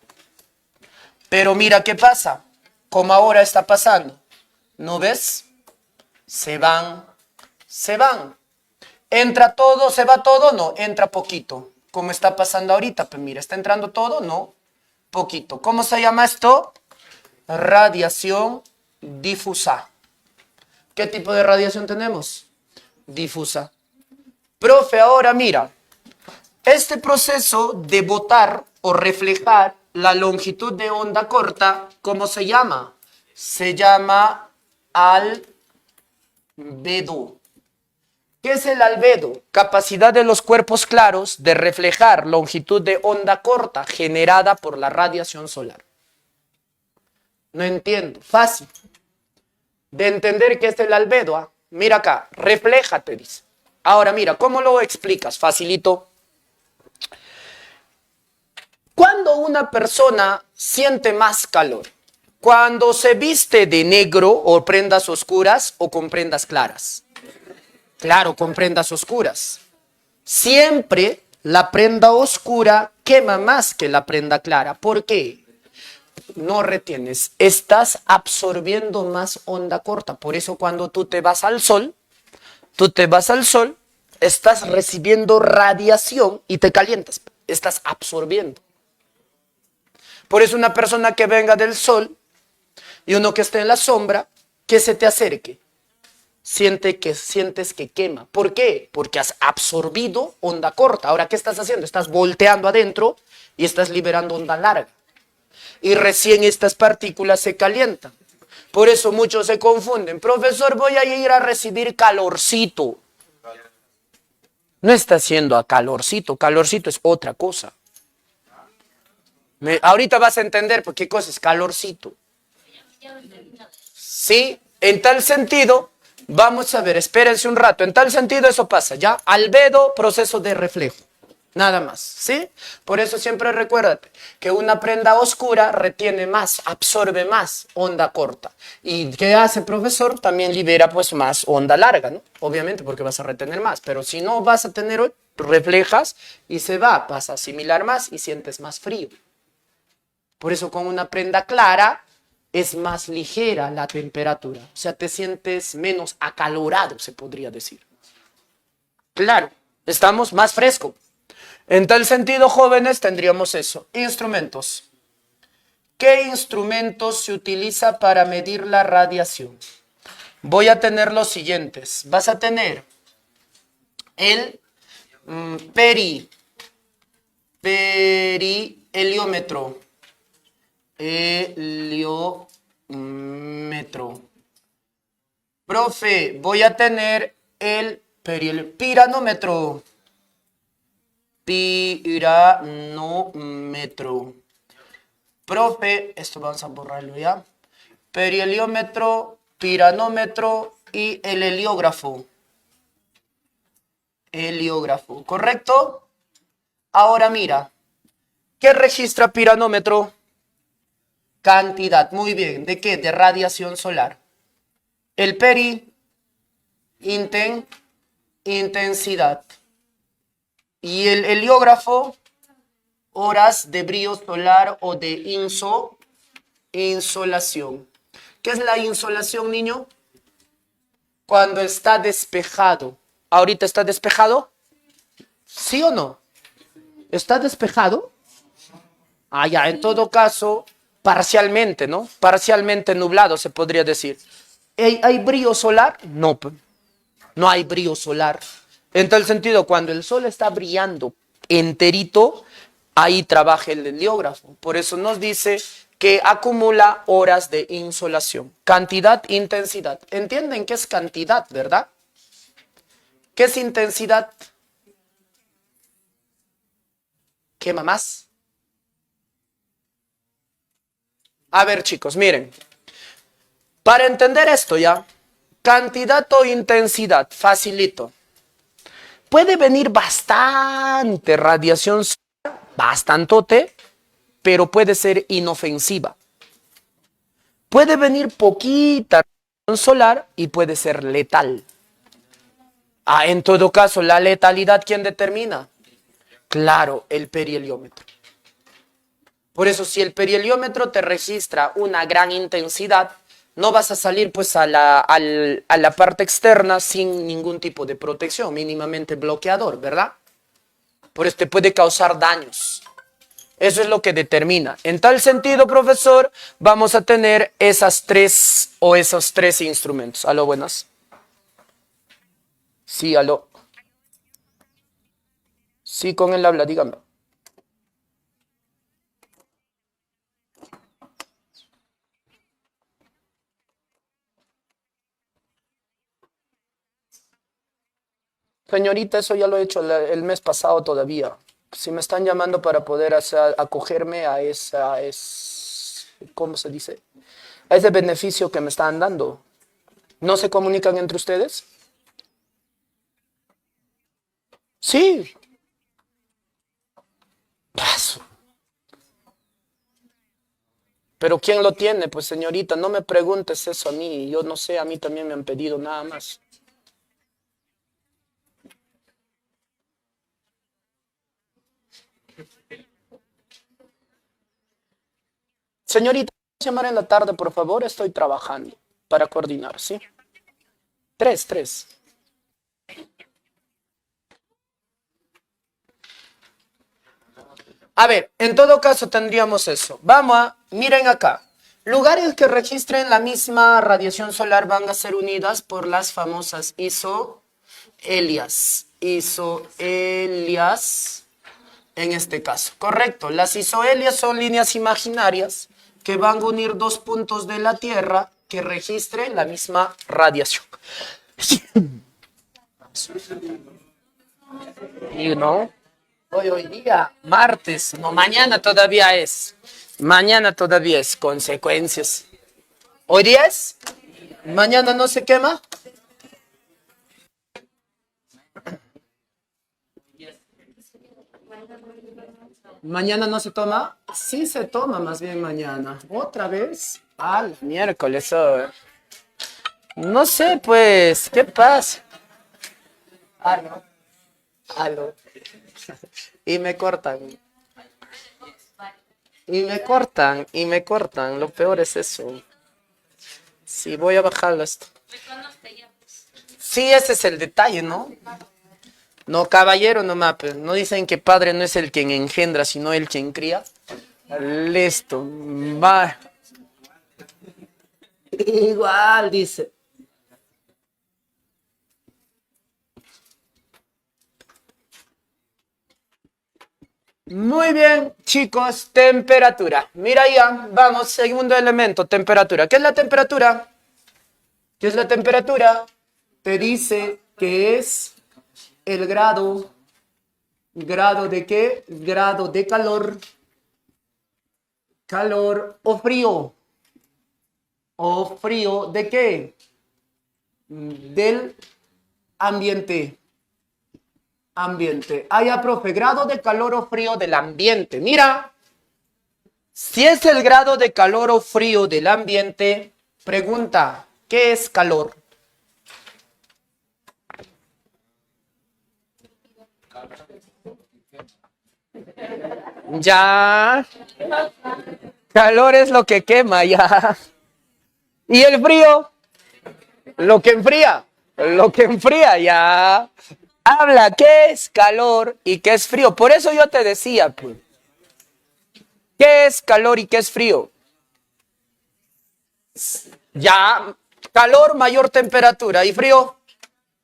Pero mira qué pasa, como ahora está pasando. ¿No ves? Se van, se van. ¿Entra todo, se va todo? No, entra poquito. Como está pasando ahorita, pues mira, ¿está entrando todo? No, poquito. ¿Cómo se llama esto? Radiación difusa. ¿Qué tipo de radiación tenemos? Difusa. Profe, ahora mira, este proceso de botar o reflejar la longitud de onda corta, ¿cómo se llama? Se llama albedo. ¿Qué es el albedo? Capacidad de los cuerpos claros de reflejar longitud de onda corta generada por la radiación solar. No entiendo. Fácil. De entender qué es el albedo. ¿Ah? Mira acá, refléjate, dice. Ahora mira, ¿cómo lo explicas? Facilito. Cuando una persona siente más calor, cuando se viste de negro o prendas oscuras o con prendas claras. Claro, con prendas oscuras. Siempre la prenda oscura quema más que la prenda clara. ¿Por qué? No retienes, estás absorbiendo más onda corta. Por eso cuando tú te vas al sol, estás recibiendo radiación y te calientas. Estás absorbiendo. Por eso una persona que venga del sol y uno que esté en la sombra, que se te acerque. Sientes que quema. ¿Por qué? Porque has absorbido onda corta. Ahora, ¿qué estás haciendo? Estás volteando adentro y estás liberando onda larga. Y recién estas partículas se calientan. Por eso muchos se confunden. Profesor, voy a ir a recibir calorcito. No está haciendo a calorcito. Calorcito es otra cosa. Ahorita vas a entender por qué cosa es calorcito. Sí, en tal sentido... Vamos a ver, espérense un rato. En tal sentido eso pasa, ¿ya? Albedo, proceso de reflejo. Nada más, ¿sí? Por eso siempre recuérdate que una prenda oscura retiene más, absorbe más onda corta. ¿Y qué hace, profesor? También libera pues más onda larga, ¿no? Obviamente porque vas a retener más. Pero si no vas a tener, reflejas y se va. Vas a asimilar más y sientes más frío. Por eso con una prenda clara... es más ligera la temperatura, o sea, te sientes menos acalorado, se podría decir. Claro, estamos más frescos. En tal sentido, jóvenes, tendríamos eso. Instrumentos. ¿Qué instrumentos se utiliza para medir la radiación? Voy a tener los siguientes. Vas a tener el periheliómetro. Heliómetro. Profe, voy a tener el piranómetro. Piranómetro. Profe, esto vamos a borrarlo ya. Periheliómetro, piranómetro y el heliógrafo. Heliógrafo, ¿correcto? Ahora mira, ¿qué registra piranómetro? Cantidad, muy bien. ¿De qué? De radiación solar. El intensidad. Y el heliógrafo, horas de brillo solar o de insolación. ¿Qué es la insolación, niño? Cuando está despejado. ¿Ahorita está despejado? ¿Sí o no? ¿Está despejado? Ah, ya, en todo caso, parcialmente, ¿no? Parcialmente nublado, se podría decir. ¿Hay brillo solar? No, no hay brillo solar. En tal sentido, cuando el sol está brillando enterito, ahí trabaja el heliógrafo. Por eso nos dice que acumula horas de insolación. Cantidad, intensidad. ¿Entienden qué es cantidad, verdad? ¿Qué es intensidad? ¿Qué más? A ver, chicos, miren. Para entender esto ya, cantidad o intensidad, facilito. Puede venir bastante radiación solar, bastantote, pero puede ser inofensiva. Puede venir poquita radiación solar y puede ser letal. Ah, en todo caso, la letalidad, ¿quién determina? Claro, el periheliómetro. Por eso, si el periheliómetro te registra una gran intensidad, no vas a salir pues a la parte externa sin ningún tipo de protección, mínimamente bloqueador, ¿verdad? Por eso te puede causar daños. Eso es lo que determina. En tal sentido, profesor, vamos a tener esas tres o esos tres instrumentos. Aló, buenas. Sí, aló. Sí, con él habla, dígame. Señorita, eso ya lo he hecho el mes pasado todavía. Si me están llamando para poder acogerme a ¿cómo se dice? A ese beneficio que me están dando. ¿No se comunican entre ustedes? Sí. Paso. Pero ¿quién lo tiene? Pues señorita, no me preguntes eso a mí. Yo no sé, a mí también me han pedido nada más. Señorita, llamar en la tarde, por favor. Estoy trabajando para coordinar, ¿sí? Tres. A ver, en todo caso tendríamos eso. Miren acá. Lugares que registren la misma radiación solar van a ser unidas por las famosas isohelias. Isohelias, en este caso. Correcto. Las isohelias son líneas imaginarias que van a unir dos puntos de la Tierra que registren la misma radiación. You know? Hoy día, martes, no, mañana todavía es. Mañana todavía es consecuencias. ¿Hoy día es? ¿Mañana no se quema? ¿Mañana no se toma? Sí se toma más bien mañana. ¿Otra vez? Al miércoles. No sé, pues, ¿qué pasa? Aló. Aló. Y me cortan. Y me cortan. Lo peor es eso. Sí, voy a bajarlo esto. Sí, ese es el detalle, ¿no? No, caballero, no mape. No dicen que padre no es el quien engendra, sino el quien cría. Listo. Va. Igual, dice. Muy bien, chicos, temperatura. Mira ya, vamos, segundo elemento, temperatura. ¿Qué es la temperatura? ¿Qué es la temperatura? Te dice que es el grado. ¿Grado de qué? Grado de calor. Calor o frío. ¿O frío de qué? Del ambiente. Ambiente. Ah, ya, profe, grado de calor o frío del ambiente. Mira, si es el grado de calor o frío del ambiente, pregunta, ¿qué es calor? Ya. Calor es lo que quema, ya. ¿Y el frío? Lo que enfría. Lo que enfría, ya. Habla qué es calor y qué es frío. Por eso yo te decía, pues, ¿qué es calor y qué es frío? Ya, calor, mayor temperatura, y frío,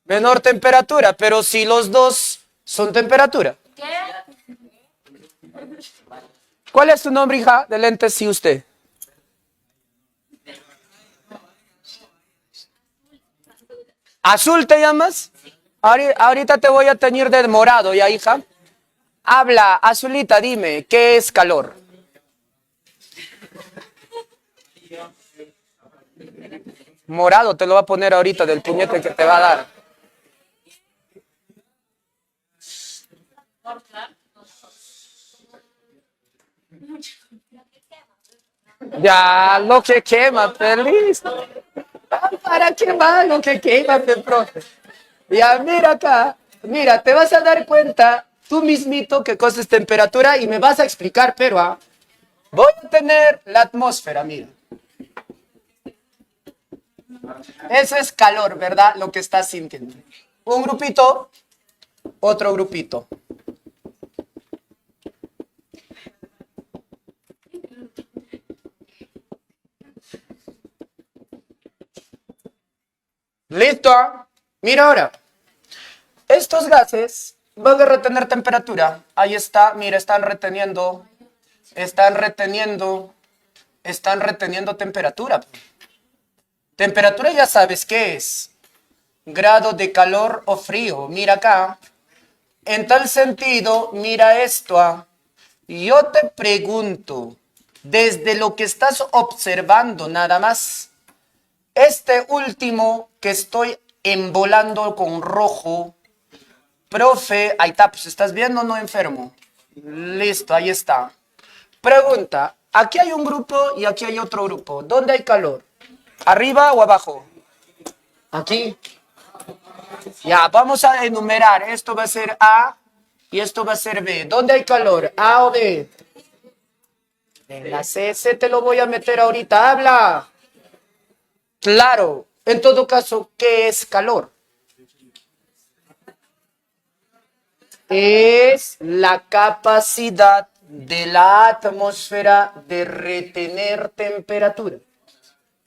menor temperatura. Pero si los dos son temperatura. ¿Cuál es tu nombre, hija? De lentes, sí, usted. ¿Azul te llamas? Ahorita te voy a teñir de morado, ¿ya, hija? Habla, Azulita, dime, ¿qué es calor? Morado te lo va a poner ahorita del puñete que te va a dar. Ya, lo que quema, feliz. ¿Para qué más lo que quema, profe? Ya, mira acá. Mira, te vas a dar cuenta tú mismito qué cosa es temperatura y me vas a explicar, pero voy a tener la atmósfera, mira. Eso es calor, ¿verdad? Lo que estás sintiendo. Un grupito, otro grupito. ¿Listo? Mira ahora. Estos gases van a retener temperatura. Ahí está, mira, están reteniendo temperatura. Temperatura ya sabes qué es. Grado de calor o frío. Mira acá. En tal sentido, mira esto. Yo te pregunto, desde lo que estás observando nada más, este último que estoy embolando con rojo, profe, ahí está, pues estás viendo, no enfermo. Listo, ahí está. Pregunta, aquí hay un grupo y aquí hay otro grupo. ¿Dónde hay calor? ¿Arriba o abajo? Aquí. Ya, vamos a enumerar. Esto va a ser A y esto va a ser B. ¿Dónde hay calor? ¿A o B? En la C te lo voy a meter ahorita. Habla. Claro. En todo caso, ¿qué es calor? Es la capacidad de la atmósfera de retener temperatura.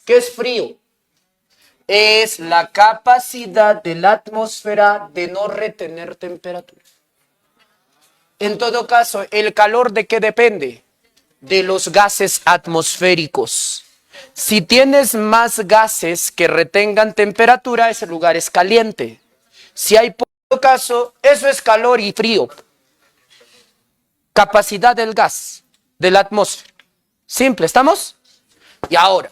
¿Qué es frío? Es la capacidad de la atmósfera de no retener temperatura. En todo caso, ¿el calor de qué depende? De los gases atmosféricos. Si tienes más gases que retengan temperatura, ese lugar es caliente. Si hay poco caso, eso es calor y frío. Capacidad del gas, de la atmósfera. Simple, ¿estamos? Y ahora,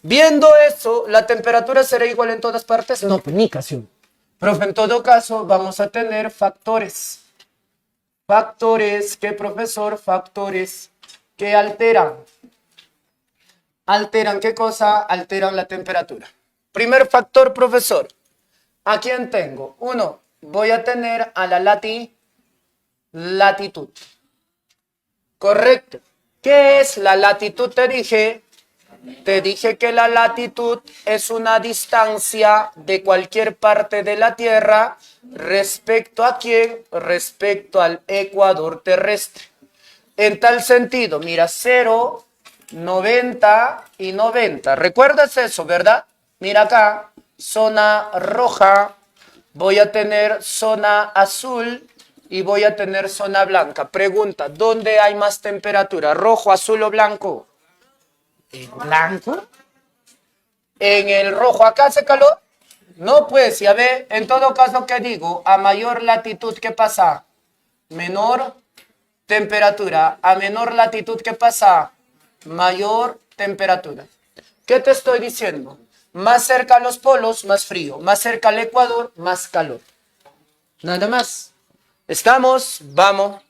viendo eso, ¿la temperatura será igual en todas partes? No, comunicación. Profe, en todo caso, vamos a tener factores. Factores, ¿qué, profesor? Factores que alteran. ¿Alteran qué cosa? Alteran la temperatura. Primer factor, profesor. ¿A quién tengo? Uno, voy a tener a la latitud. Correcto. ¿Qué es la latitud? Te dije que la latitud es una distancia de cualquier parte de la Tierra respecto a quién, respecto al ecuador terrestre. En tal sentido, mira, 0, 90 y 90. ¿Recuerdas eso, verdad? Mira acá, zona roja, voy a tener zona azul y voy a tener zona blanca. Pregunta, ¿dónde hay más temperatura? ¿Rojo, azul o blanco? ¿En blanco? ¿En el rojo acá hace calor? No, pues, ya ve, en todo caso, ¿qué digo? A mayor latitud, ¿qué pasa? Menor temperatura. A menor latitud, ¿qué pasa? Mayor temperatura. ¿Qué te estoy diciendo? Más cerca a los polos, más frío. Más cerca al ecuador, más calor. Nada más. ¿Estamos? Vamos.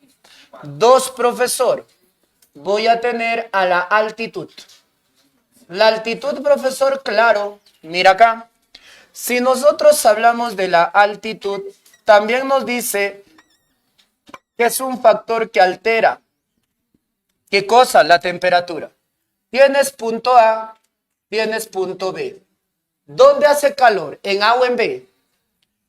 2, profesor. Voy a tener a la altitud. La altitud, profesor, claro. Mira acá. Si nosotros hablamos de la altitud, también nos dice que es un factor que altera. ¿Qué cosa? La temperatura. Tienes punto A tienes punto B. ¿Dónde hace calor? ¿En A o en B?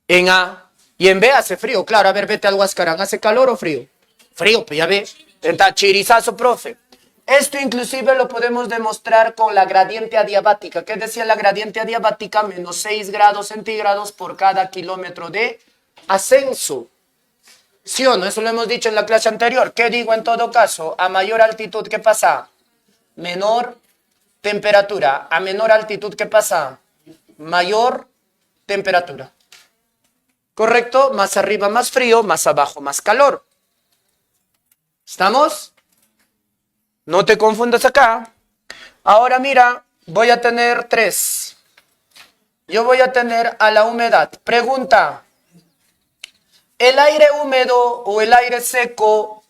En A. Y en B hace frío. Claro, a ver, vete al Huascarán. ¿Hace calor o frío? Frío, pues ya ve. Está chirizazo, profe. Esto inclusive lo podemos demostrar con la gradiente adiabática. ¿Qué decía la gradiente adiabática? Menos 6 grados centígrados por cada kilómetro de ascenso. ¿Sí o no? Eso lo hemos dicho en la clase anterior. ¿Qué digo en todo caso? A mayor altitud, ¿qué pasa? Menor temperatura. A menor altitud, ¿qué pasa? Mayor temperatura. ¿Correcto? Más arriba más frío, más abajo más calor. ¿Estamos? No te confundas acá. Ahora mira, voy a tener 3. Yo voy a tener a la humedad. Pregunta. ¿El aire húmedo o el aire seco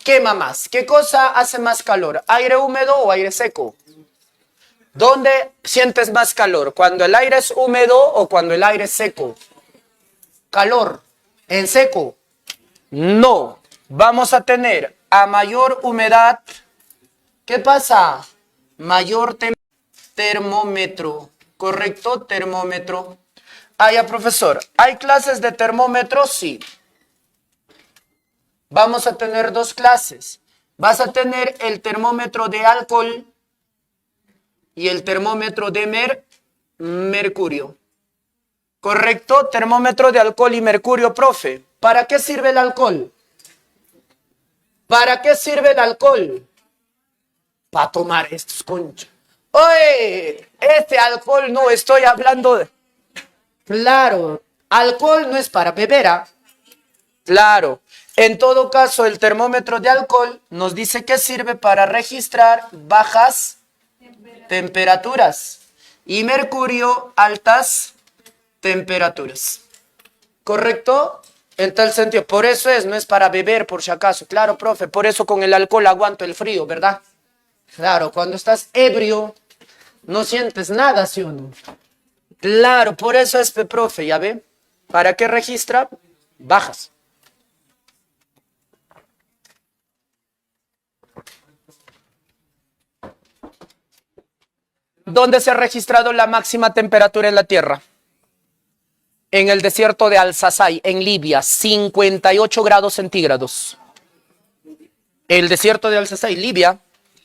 quema más? ¿Qué cosa hace más calor? ¿Aire húmedo o aire seco? ¿Dónde sientes más calor? ¿Cuando el aire es húmedo o cuando el aire es seco? Calor. ¿En seco? No. Vamos a tener a mayor humedad. ¿Qué pasa? Mayor termómetro. ¿Correcto? Termómetro. Ah, ya, profesor. ¿Hay clases de termómetro? Sí. Vamos a tener 2 clases. Vas a tener el termómetro de alcohol y el termómetro de mercurio. ¿Correcto? Termómetro de alcohol y mercurio, profe. ¿Para qué sirve el alcohol? ¿Para qué sirve el alcohol? Para tomar estos conchas. Oye, este alcohol no estoy hablando de... Claro, alcohol no es para beber, ¿ah? Claro. En todo caso, el termómetro de alcohol nos dice que sirve para registrar bajas temperaturas y mercurio altas temperaturas. ¿Correcto? En tal sentido. Por eso no es para beber, por si acaso. Claro, profe, por eso con el alcohol aguanto el frío, ¿verdad? Claro, cuando estás ebrio, no sientes nada, ¿sí o no? Claro, por eso profe, ¿ya ve? ¿Para qué registra? Bajas. ¿Dónde se ha registrado la máxima temperatura en la Tierra? En el desierto de Al-Sasai, en Libia, 58 grados centígrados. El desierto de Al-Sasai, Libia.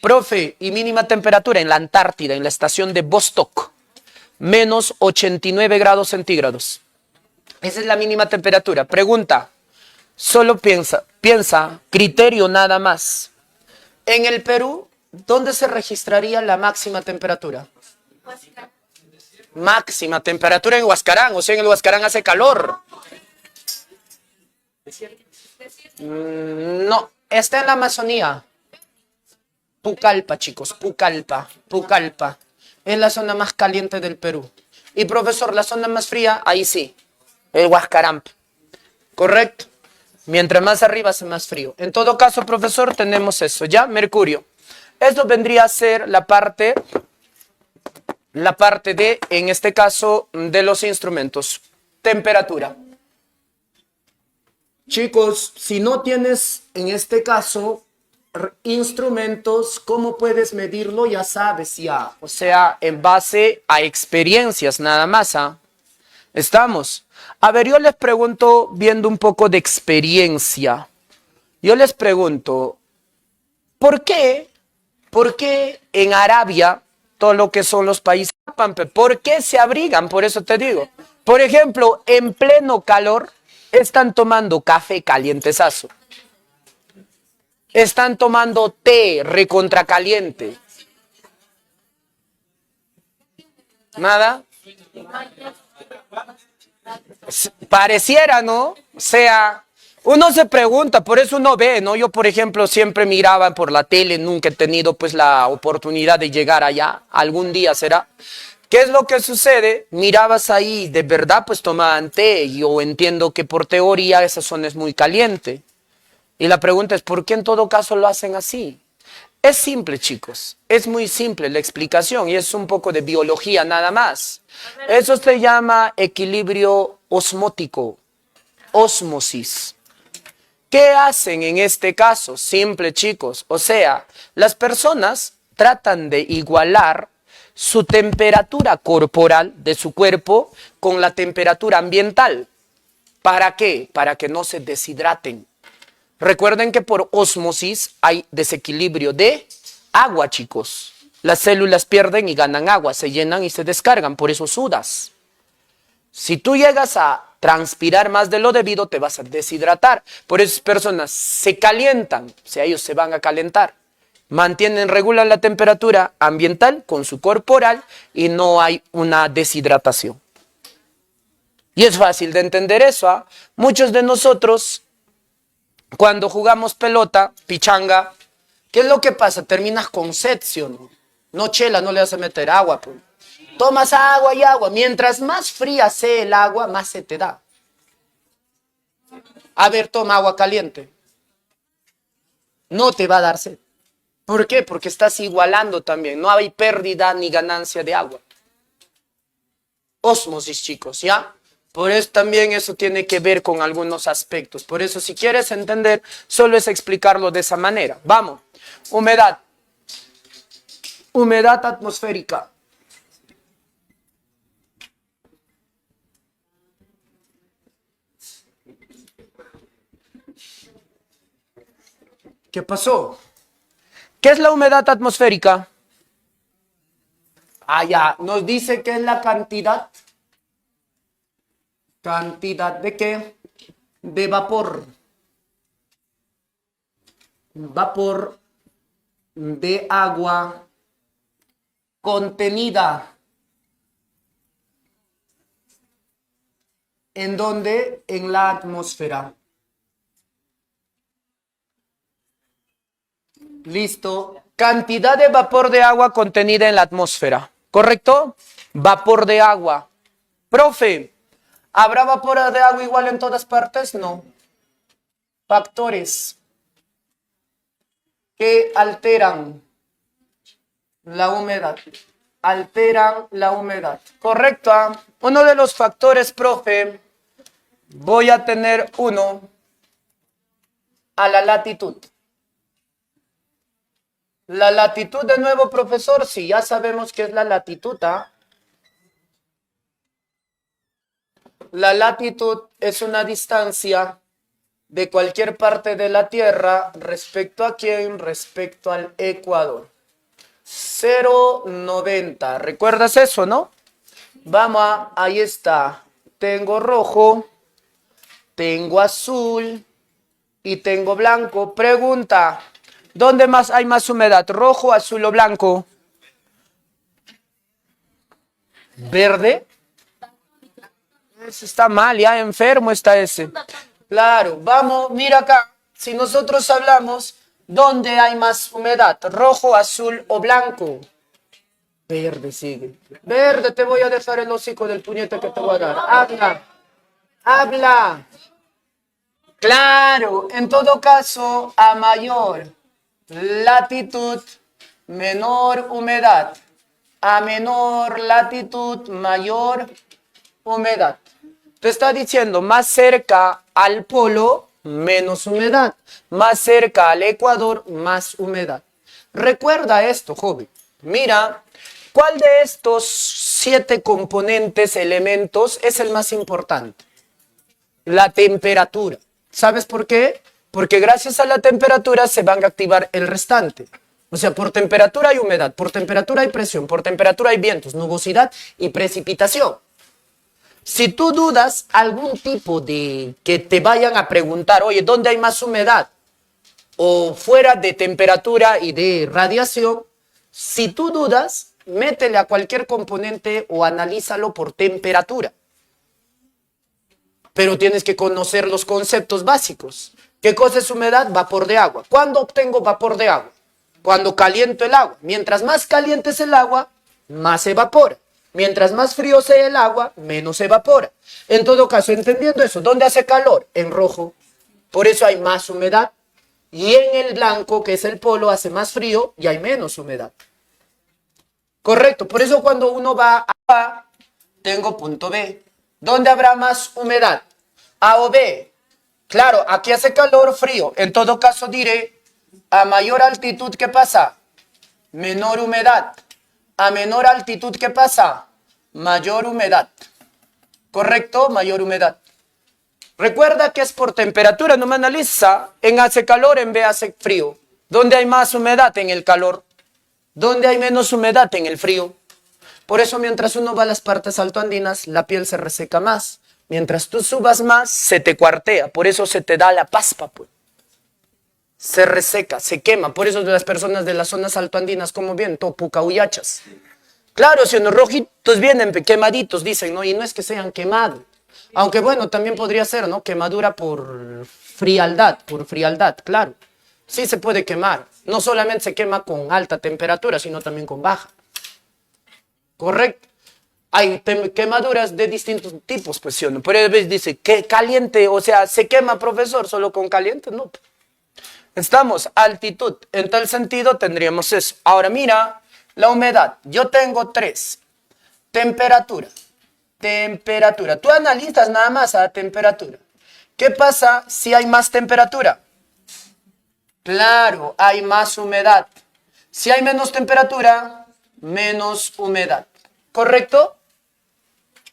Profe, y mínima temperatura en la Antártida, en la estación de Vostok, menos 89 grados centígrados. Esa es la mínima temperatura. Pregunta, solo piensa, criterio nada más. En el Perú, ¿dónde se registraría la máxima temperatura? Máxima temperatura en Huascarán, o sea, en el Huascarán hace calor. No, está en la Amazonía. Pucallpa, chicos, Pucallpa. Es la zona más caliente del Perú. Y profesor, la zona más fría, ahí sí, el Huascarán. ¿Correcto? Mientras más arriba hace más frío. En todo caso, profesor, tenemos eso, ¿ya? Mercurio. Esto vendría a ser la parte de, en este caso, de los instrumentos. Temperatura. Chicos, si no tienes, en este caso, instrumentos, ¿cómo puedes medirlo? Ya sabes, ya. O sea, en base a experiencias, nada más, ¿ah? ¿Estamos? A ver, yo les pregunto, viendo un poco de experiencia, yo les pregunto, ¿por qué en Arabia, todo lo que son los países, ¿por qué se abrigan? Por eso te digo. Por ejemplo, en pleno calor, están tomando café calientesazo. Están tomando té recontracaliente. ¿Nada? Pareciera, ¿no? O sea, uno se pregunta, por eso uno ve, ¿no? Yo, por ejemplo, siempre miraba por la tele, nunca he tenido pues la oportunidad de llegar allá, algún día será. ¿Qué es lo que sucede? Mirabas ahí, de verdad pues tomaban té, yo entiendo que por teoría esa zona es muy caliente. Y la pregunta es, ¿por qué en todo caso lo hacen así? Es simple, chicos, es muy simple la explicación y es un poco de biología nada más. Eso se llama equilibrio osmótico, ósmosis. ¿Qué hacen en este caso? Simple, chicos, o sea, las personas tratan de igualar su temperatura corporal de su cuerpo con la temperatura ambiental. ¿Para qué? Para que no se deshidraten. Recuerden que por ósmosis hay desequilibrio de agua, chicos. Las células pierden y ganan agua, se llenan y se descargan, por eso sudas. Si tú llegas a transpirar más de lo debido, te vas a deshidratar. Por eso personas se calientan, o sea, ellos se van a calentar. Mantienen, regulan la temperatura ambiental con su corporal y no hay una deshidratación. Y es fácil de entender eso, ¿ah? Muchos de nosotros, cuando jugamos pelota, pichanga, ¿qué es lo que pasa? Terminas con sed, ¿sí o no? No, chela, no le vas a meter agua, pues. Tomas agua y agua. Mientras más fría sea el agua, más se te da. A ver, toma agua caliente. No te va a dar sed. ¿Por qué? Porque estás igualando también. No hay pérdida ni ganancia de agua. Ósmosis, chicos, ¿ya? Por eso también eso tiene que ver con algunos aspectos. Por eso, si quieres entender, solo es explicarlo de esa manera. Vamos. Humedad. Humedad atmosférica. ¿Qué pasó? ¿Qué es la humedad atmosférica? Ah, ya, nos dice que es la cantidad. ¿Cantidad de qué? De vapor. Vapor de agua contenida. ¿En dónde? En la atmósfera. Listo. Cantidad de vapor de agua contenida en la atmósfera. ¿Correcto? Vapor de agua. Profe, ¿habrá vapor de agua igual en todas partes? No. Factores que alteran la humedad. Alteran la humedad. ¿Correcto? Uno de los factores, profe, voy a tener uno a la latitud. La latitud de nuevo, profesor, sí, ya sabemos qué es la latitud, ¿ah? La latitud es una distancia de cualquier parte de la Tierra respecto a quién, respecto al Ecuador. 0,90. ¿Recuerdas eso, no? Vamos, ahí está. Tengo rojo, tengo azul y tengo blanco. Pregunta. ¿Dónde más hay más humedad? ¿Rojo, azul o blanco? ¿Verde? Ese está mal, ya enfermo está ese. Claro, vamos, mira acá. Si nosotros hablamos, ¿dónde hay más humedad? ¿Rojo, azul o blanco? Verde, sigue. Verde, te voy a dejar el hocico del puñete que te voy a dar. Habla. Habla. Claro, en todo caso, a mayor latitud, menor humedad. A menor latitud, mayor humedad. Te está diciendo más cerca al polo, menos humedad. Más cerca al ecuador, más humedad. Recuerda esto, joven. Mira, ¿cuál de estos 7 componentes, elementos, es el más importante? La temperatura. ¿Sabes por qué? Porque gracias a la temperatura se van a activar el restante. O sea, por temperatura hay humedad, por temperatura hay presión, por temperatura hay vientos, nubosidad y precipitación. Si tú dudas algún tipo de que te vayan a preguntar, oye, ¿dónde hay más humedad? O fuera de temperatura y de radiación, si tú dudas, métele a cualquier componente o analízalo por temperatura. Pero tienes que conocer los conceptos básicos. ¿Qué cosa es humedad? Vapor de agua. ¿Cuándo obtengo vapor de agua? Cuando caliento el agua. Mientras más caliente es el agua, más se evapora. Mientras más frío sea el agua, menos se evapora. En todo caso, entendiendo eso, ¿dónde hace calor? En rojo. Por eso hay más humedad. Y en el blanco, que es el polo, hace más frío y hay menos humedad. Correcto. Por eso cuando uno va a A, tengo punto B. ¿Dónde habrá más humedad? A o B. Claro, aquí hace calor, frío. En todo caso diré, a mayor altitud, ¿qué pasa? Menor humedad. A menor altitud, ¿qué pasa? Mayor humedad. ¿Correcto? Mayor humedad. Recuerda que es por temperatura, no me analiza. En hace calor, en B hace frío. ¿Dónde hay más humedad? En el calor. ¿Dónde hay menos humedad? En el frío. Por eso mientras uno va a las partes altoandinas, la piel se reseca más. Mientras tú subas más, se te cuartea. Por eso se te da la paspa, pues. Se reseca, se quema. Por eso las personas de las zonas altoandinas, como bien, topucauyachas. Claro, si unos rojitos vienen quemaditos, dicen, ¿no? Y no es que sean quemados. Aunque bueno, también podría ser, ¿no? Quemadura por frialdad, claro. Sí se puede quemar. No solamente se quema con alta temperatura, sino también con baja. Correcto. Hay quemaduras de distintos tipos, pues, ¿sí o no? Pero a veces dice, que caliente, o sea, ¿se quema, profesor, solo con caliente? No. Estamos, altitud. En tal sentido tendríamos eso. Ahora mira, la humedad. Yo tengo 3. Temperatura. Temperatura. Tú analizas nada más a temperatura. ¿Qué pasa si hay más temperatura? Claro, hay más humedad. Si hay menos temperatura, menos humedad. ¿Correcto?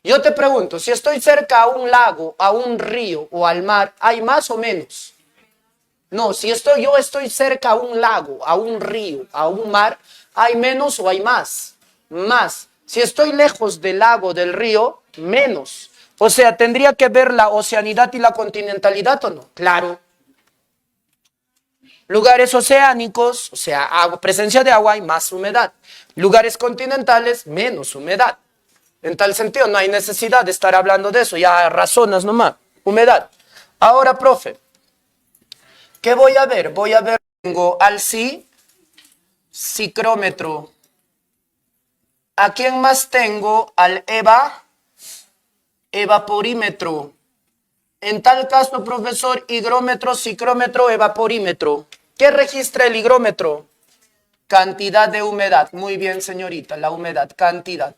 Yo te pregunto, si estoy cerca a un lago, a un río o al mar, ¿hay más o menos? No, si yo estoy cerca a un lago, a un río, a un mar, ¿hay menos o hay más? Más. Si estoy lejos del lago, del río, menos. O sea, ¿tendría que ver la oceanidad y la continentalidad o no? Claro. Lugares oceánicos, o sea, presencia de agua, hay más humedad. Lugares continentales, menos humedad. En tal sentido, no hay necesidad de estar hablando de eso, ya razonas nomás. Humedad. Ahora, profe, ¿qué voy a ver? Voy a ver, tengo al cicrómetro. ¿A quién más tengo? Al evaporímetro. En tal caso, profesor, higrómetro, cicrómetro, evaporímetro. ¿Qué registra el higrómetro? Cantidad de humedad. Muy bien, señorita, la humedad, cantidad.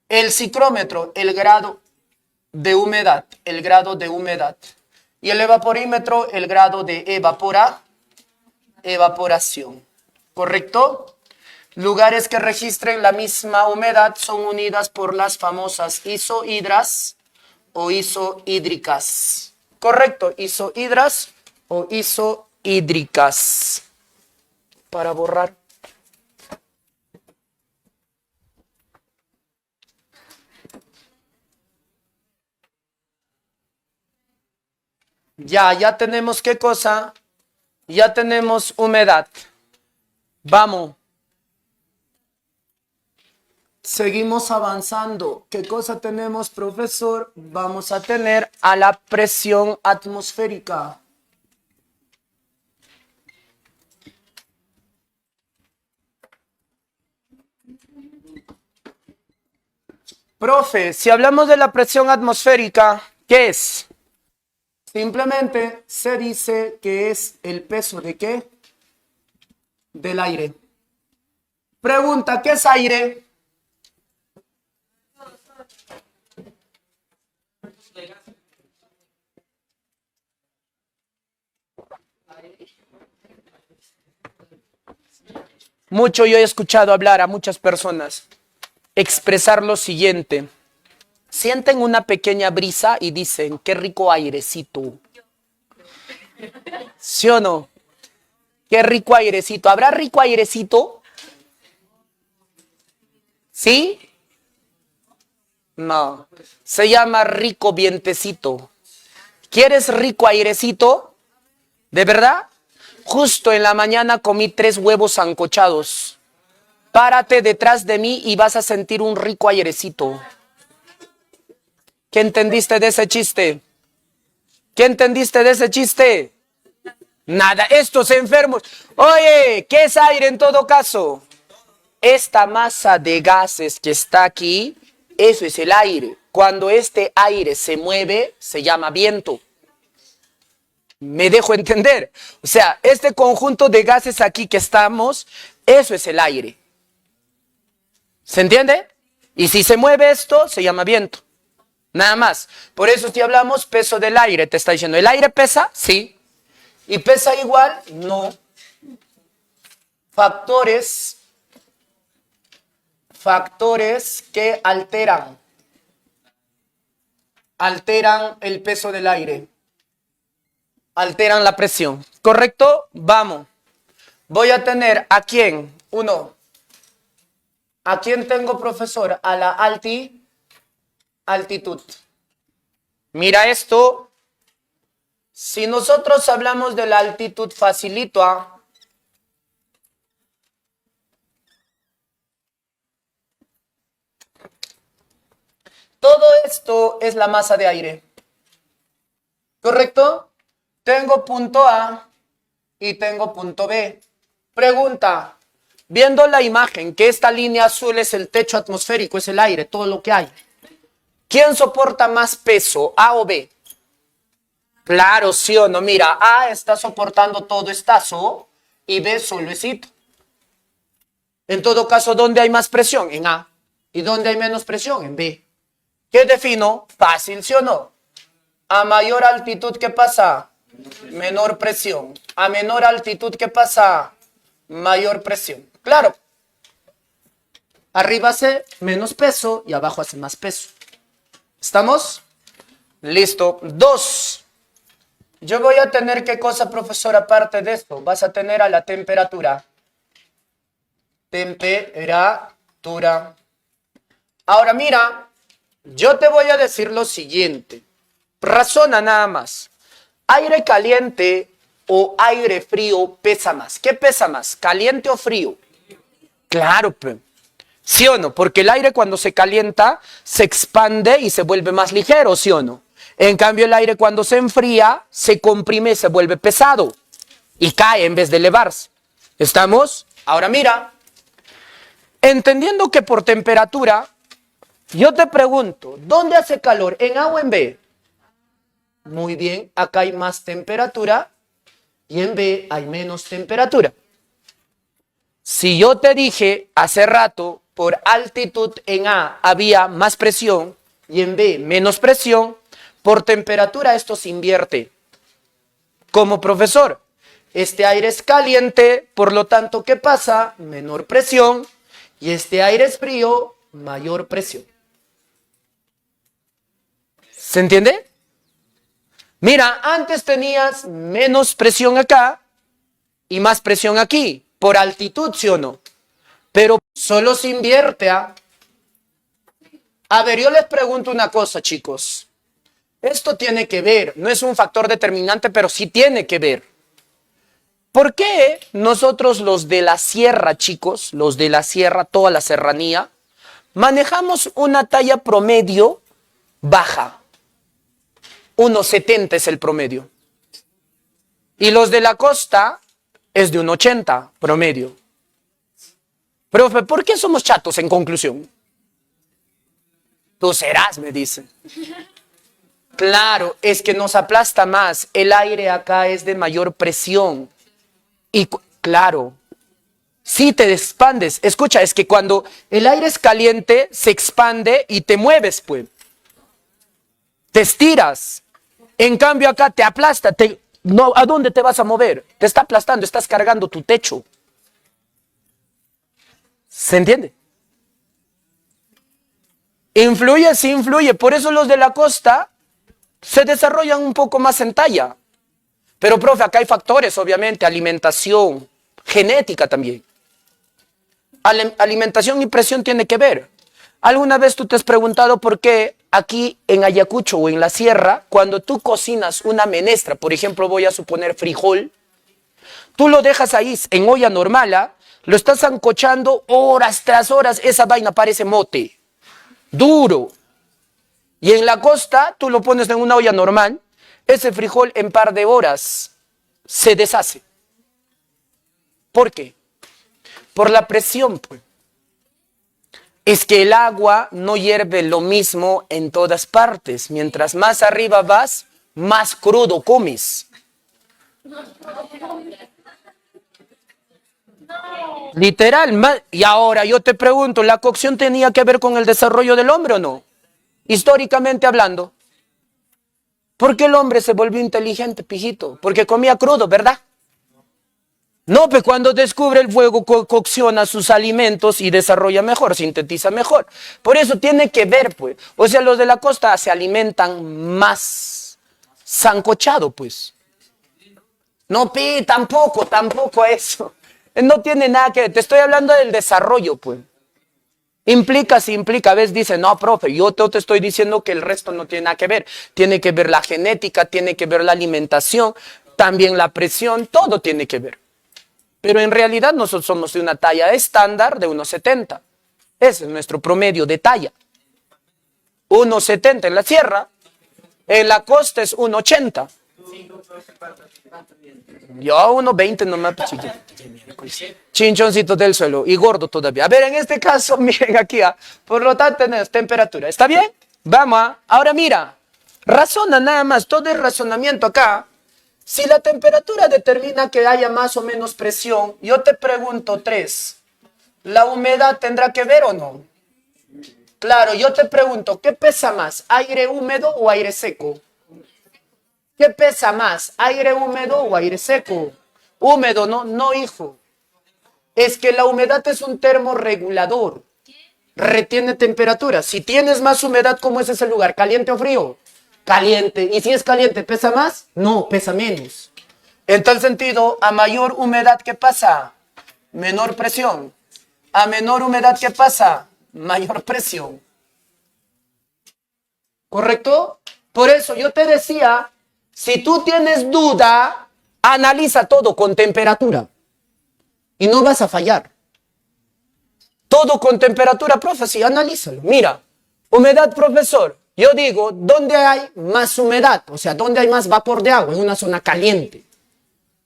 El cicrómetro, el grado de humedad, el grado de humedad. Y el evaporímetro, el grado de evaporación. ¿Correcto? Lugares que registren la misma humedad son unidas por las famosas isohidras o isohídricas. ¿Correcto? Isohidras o isohídricas. Para borrar. Ya tenemos ¿qué cosa? Ya tenemos humedad. Vamos. Seguimos avanzando. ¿Qué cosa tenemos, profesor? Vamos a tener a la presión atmosférica. Profe, si hablamos de la presión atmosférica, ¿qué es? Simplemente se dice que es el peso ¿de qué? Del aire. Pregunta, ¿qué es aire? Mucho yo he escuchado hablar a muchas personas expresar lo siguiente. Sienten una pequeña brisa y dicen, qué rico airecito. ¿Sí o no? Qué rico airecito. ¿Habrá rico airecito? ¿Sí? No. Se llama rico vientecito. ¿Quieres rico airecito? ¿De verdad? Justo en la mañana comí 3 huevos sancochados. Párate detrás de mí y vas a sentir un rico airecito. ¿Qué entendiste de ese chiste? ¿Qué entendiste de ese chiste? Nada, estos enfermos. Oye, ¿qué es aire en todo caso? Esta masa de gases que está aquí, eso es el aire. Cuando este aire se mueve, se llama viento. ¿Me dejo entender? O sea, este conjunto de gases aquí que estamos, eso es el aire. ¿Se entiende? Y si se mueve esto, se llama viento. Nada más. Por eso si hablamos peso del aire, te está diciendo, ¿el aire pesa? Sí. ¿Y pesa igual? No. Factores factores que alteran el peso del aire, alteran la presión. ¿Correcto? Vamos. Voy a tener ¿a quién? Uno. ¿A quién tengo, profesor? A la altitud. Mira esto. Si nosotros hablamos de la altitud, facilito a... Todo esto es la masa de aire. ¿Correcto? Tengo punto A y tengo punto B. Pregunta, viendo la imagen que esta línea azul es el techo atmosférico, es el aire, todo lo que hay. ¿Quién soporta más peso, A o B? Claro, sí o no. Mira, A está soportando todo estazo y B suavecito. En todo caso, ¿dónde hay más presión? En A. ¿Y dónde hay menos presión? En B. ¿Qué defino? Fácil, ¿sí o no? A mayor altitud, ¿qué pasa? Menor presión. A menor altitud, ¿qué pasa? Mayor presión. Claro. Arriba hace menos peso y abajo hace más peso. ¿Estamos? Listo. 2. Yo voy a tener, ¿qué cosa, profesor, aparte de esto? Vas a tener a la temperatura. Temperatura. Ahora mira, yo te voy a decir lo siguiente. Razona nada más. ¿Aire caliente o aire frío pesa más? ¿Qué pesa más? ¿Caliente o frío? Claro, ¿sí o no? Porque el aire cuando se calienta se expande y se vuelve más ligero, ¿sí o no? En cambio el aire cuando se enfría se comprime y se vuelve pesado y cae en vez de elevarse. ¿Estamos? Ahora mira, entendiendo que por temperatura, yo te pregunto, ¿dónde hace calor? ¿En A o en B? Muy bien, acá hay más temperatura y en B hay menos temperatura. Si yo te dije hace rato, por altitud en A había más presión y en B menos presión, por temperatura esto se invierte. Como profesor, este aire es caliente, por lo tanto, ¿qué pasa? Menor presión y este aire es frío, mayor presión. ¿Se entiende? Mira, antes tenías menos presión acá y más presión aquí, por altitud, ¿sí o no? Pero solo se invierte. A ver, yo les pregunto una cosa, chicos. Esto tiene que ver, no es un factor determinante, pero sí tiene que ver. ¿Por qué nosotros los de la sierra, chicos, los de la sierra, toda la serranía, manejamos una talla promedio baja? 1,70 es el promedio. Y los de la costa es de 1,80 promedio. Profe, ¿por qué somos chatos en conclusión? Tú serás, me dicen. Claro, es que nos aplasta más. El aire acá es de mayor presión. Y claro, sí te expandes. Escucha, es que cuando el aire es caliente, se expande y te mueves, pues. Te estiras. En cambio acá te aplasta. No, ¿a dónde te vas a mover? Te está aplastando, estás cargando tu techo. ¿Se entiende? Influye, sí influye. Por eso los de la costa se desarrollan un poco más en talla. Pero, profe, acá hay factores, obviamente, alimentación, genética también. Alimentación y presión tiene que ver. ¿Alguna vez tú te has preguntado por qué aquí en Ayacucho o en la sierra, cuando tú cocinas una menestra, por ejemplo, voy a suponer frijol, tú lo dejas ahí en olla normal, lo estás sancochando horas tras horas, esa vaina parece mote, duro. Y en la costa, tú lo pones en una olla normal, ese frijol en par de horas se deshace. ¿Por qué? Por la presión, pues. Es que el agua no hierve lo mismo en todas partes. Mientras más arriba vas, más crudo comes. Literal. Y ahora yo te pregunto, ¿la cocción tenía que ver con el desarrollo del hombre o no? Históricamente hablando. ¿Por qué el hombre se volvió inteligente, pijito? Porque comía crudo, ¿verdad? No, pues cuando descubre el fuego, cocciona sus alimentos y desarrolla mejor, sintetiza mejor. Por eso tiene que ver, pues. O sea, los de la costa se alimentan más sancochado, pues. No, tampoco eso. No tiene nada que ver. Te estoy hablando del desarrollo, pues. Implica, sí implica. A veces dice, no, profe, yo te estoy diciendo que el resto no tiene nada que ver. Tiene que ver la genética, tiene que ver la alimentación, también la presión, todo tiene que ver. Pero en realidad nosotros somos de una talla estándar de 1,70. Ese es nuestro promedio de talla. 1,70 en la sierra, en la costa es 1,80. Yo 1,20 nomás, chiquito. Chinchoncito del suelo y gordo todavía. A ver, en este caso, miren aquí, por lo tanto tenemos temperatura. ¿Está bien? Vamos, ahora mira, razona nada más, todo es razonamiento acá. Si la temperatura determina que haya más o menos presión, yo te pregunto 3, ¿la humedad tendrá que ver o no? Claro, yo te pregunto, ¿qué pesa más, aire húmedo o aire seco? ¿Qué pesa más, aire húmedo o aire seco? Húmedo, no, no, hijo. Es que la humedad es un termorregulador. Retiene temperatura. Si tienes más humedad, ¿cómo es ese lugar? ¿Caliente o frío? Caliente. ¿Y si es caliente, pesa más? No, pesa menos. En tal sentido, a mayor humedad, ¿qué pasa? Menor presión. A menor humedad, ¿qué pasa? Mayor presión. ¿Correcto? Por eso yo te decía, si tú tienes duda, analiza todo con temperatura. Y no vas a fallar. Todo con temperatura, profe, sí, analízalo. Mira, humedad, profesor. Yo digo, ¿dónde hay más humedad? O sea, ¿dónde hay más vapor de agua? En una zona caliente.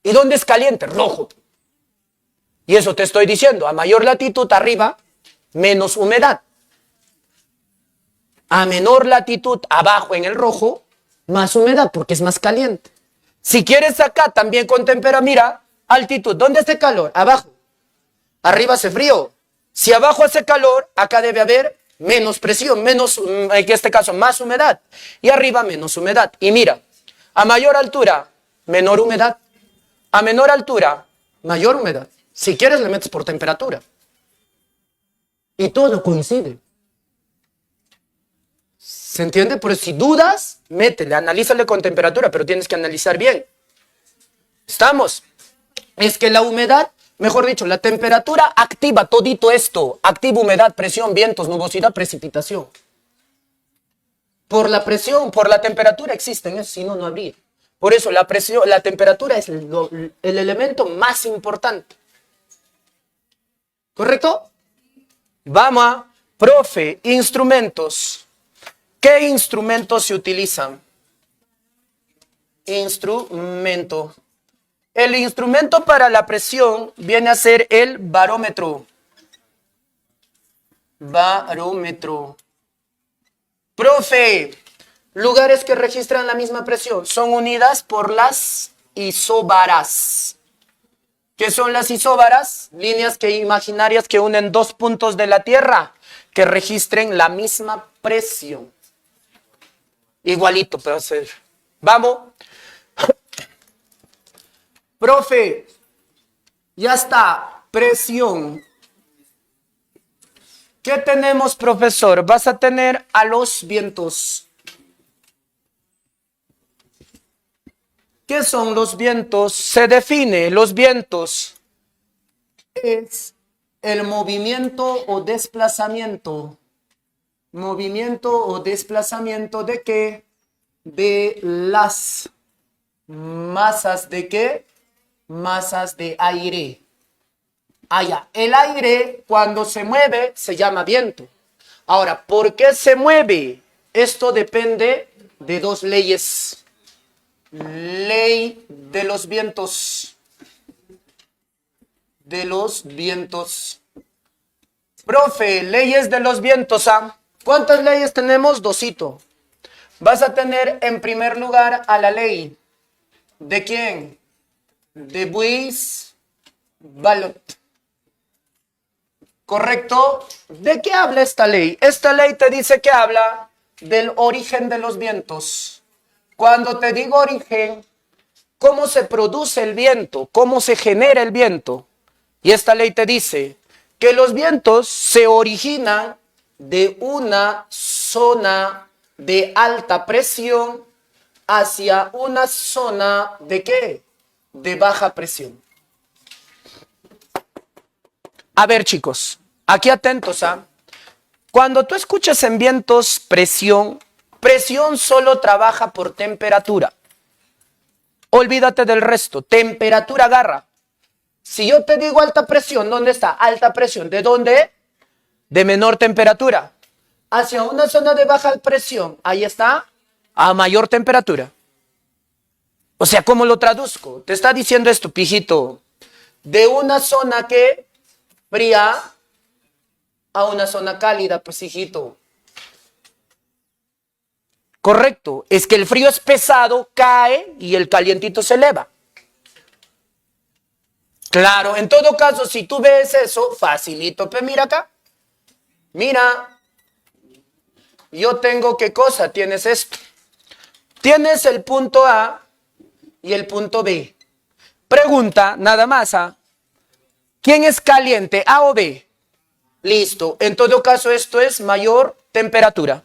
¿Y dónde es caliente? Rojo. Y eso te estoy diciendo, a mayor latitud arriba, menos humedad. A menor latitud abajo en el rojo, más humedad porque es más caliente. Si quieres acá también con temperatura, mira, altitud, ¿dónde hace calor? Abajo. Arriba hace frío. Si abajo hace calor, acá debe haber menos presión, menos, en este caso, más humedad. Y arriba menos humedad. Y mira, a mayor altura, menor humedad. A menor altura, mayor humedad. Si quieres, le metes por temperatura. Y todo coincide. ¿Se entiende? Por eso, si dudas, métele, analízale con temperatura, pero tienes que analizar bien. ¿Estamos? Es que la humedad, mejor dicho, la temperatura activa todito esto. Activa humedad, presión, vientos, nubosidad, precipitación. Por la presión, por la temperatura existen, eso, si no, no habría. Por eso la presión, la temperatura es el elemento más importante. ¿Correcto? Vamos a, profe, instrumentos. ¿Qué instrumentos se utilizan? Instrumento. El instrumento para la presión viene a ser el barómetro. Barómetro. Profe, lugares que registran la misma presión son unidas por las isóbaras. ¿Qué son las isóbaras? Líneas imaginarias que unen dos puntos de la Tierra que registren la misma presión. Igualito puede ser. Vamos. Profe, ya está. Presión. ¿Qué tenemos, profesor? Vas a tener a los vientos. ¿Qué son los vientos? Se define los vientos. Es el movimiento o desplazamiento. ¿Movimiento o desplazamiento de qué? De las masas de qué? Masas de aire. Allá, el aire cuando se mueve se llama viento. Ahora, ¿por qué se mueve? Esto depende de dos leyes. Ley de los vientos. De los vientos. Profe, leyes de los vientos. ¿Cuántas leyes tenemos? Dosito. Vas a tener en primer lugar a la ley. ¿De quién? De Buis-Ballot. ¿Correcto? ¿De qué habla esta ley? Esta ley te dice que habla del origen de los vientos. Cuando te digo origen, cómo se produce el viento, cómo se genera el viento. Y esta ley te dice que los vientos se originan de una zona de alta presión hacia una zona ¿de qué? De baja presión. A ver, chicos, aquí atentos, ¿ah? Cuando tú escuchas en vientos presión, presión solo trabaja por temperatura. Olvídate del resto, temperatura agarra. Si yo te digo alta presión, ¿dónde está? Alta presión, ¿de dónde? De menor temperatura. Hacia una zona de baja presión, ahí está, a mayor temperatura. O sea, ¿cómo lo traduzco? Te está diciendo esto, pijito. De una zona que fría a una zona cálida, pues hijito. Correcto, es que el frío es pesado, cae y el calientito se eleva. Claro, en todo caso, si tú ves eso, facilito, pues mira acá. Mira, yo tengo ¿qué cosa? Tienes esto. Tienes el punto A y el punto B. Pregunta, nada más, ¿ah? ¿Quién es caliente, A o B? Listo, en todo caso esto es mayor temperatura.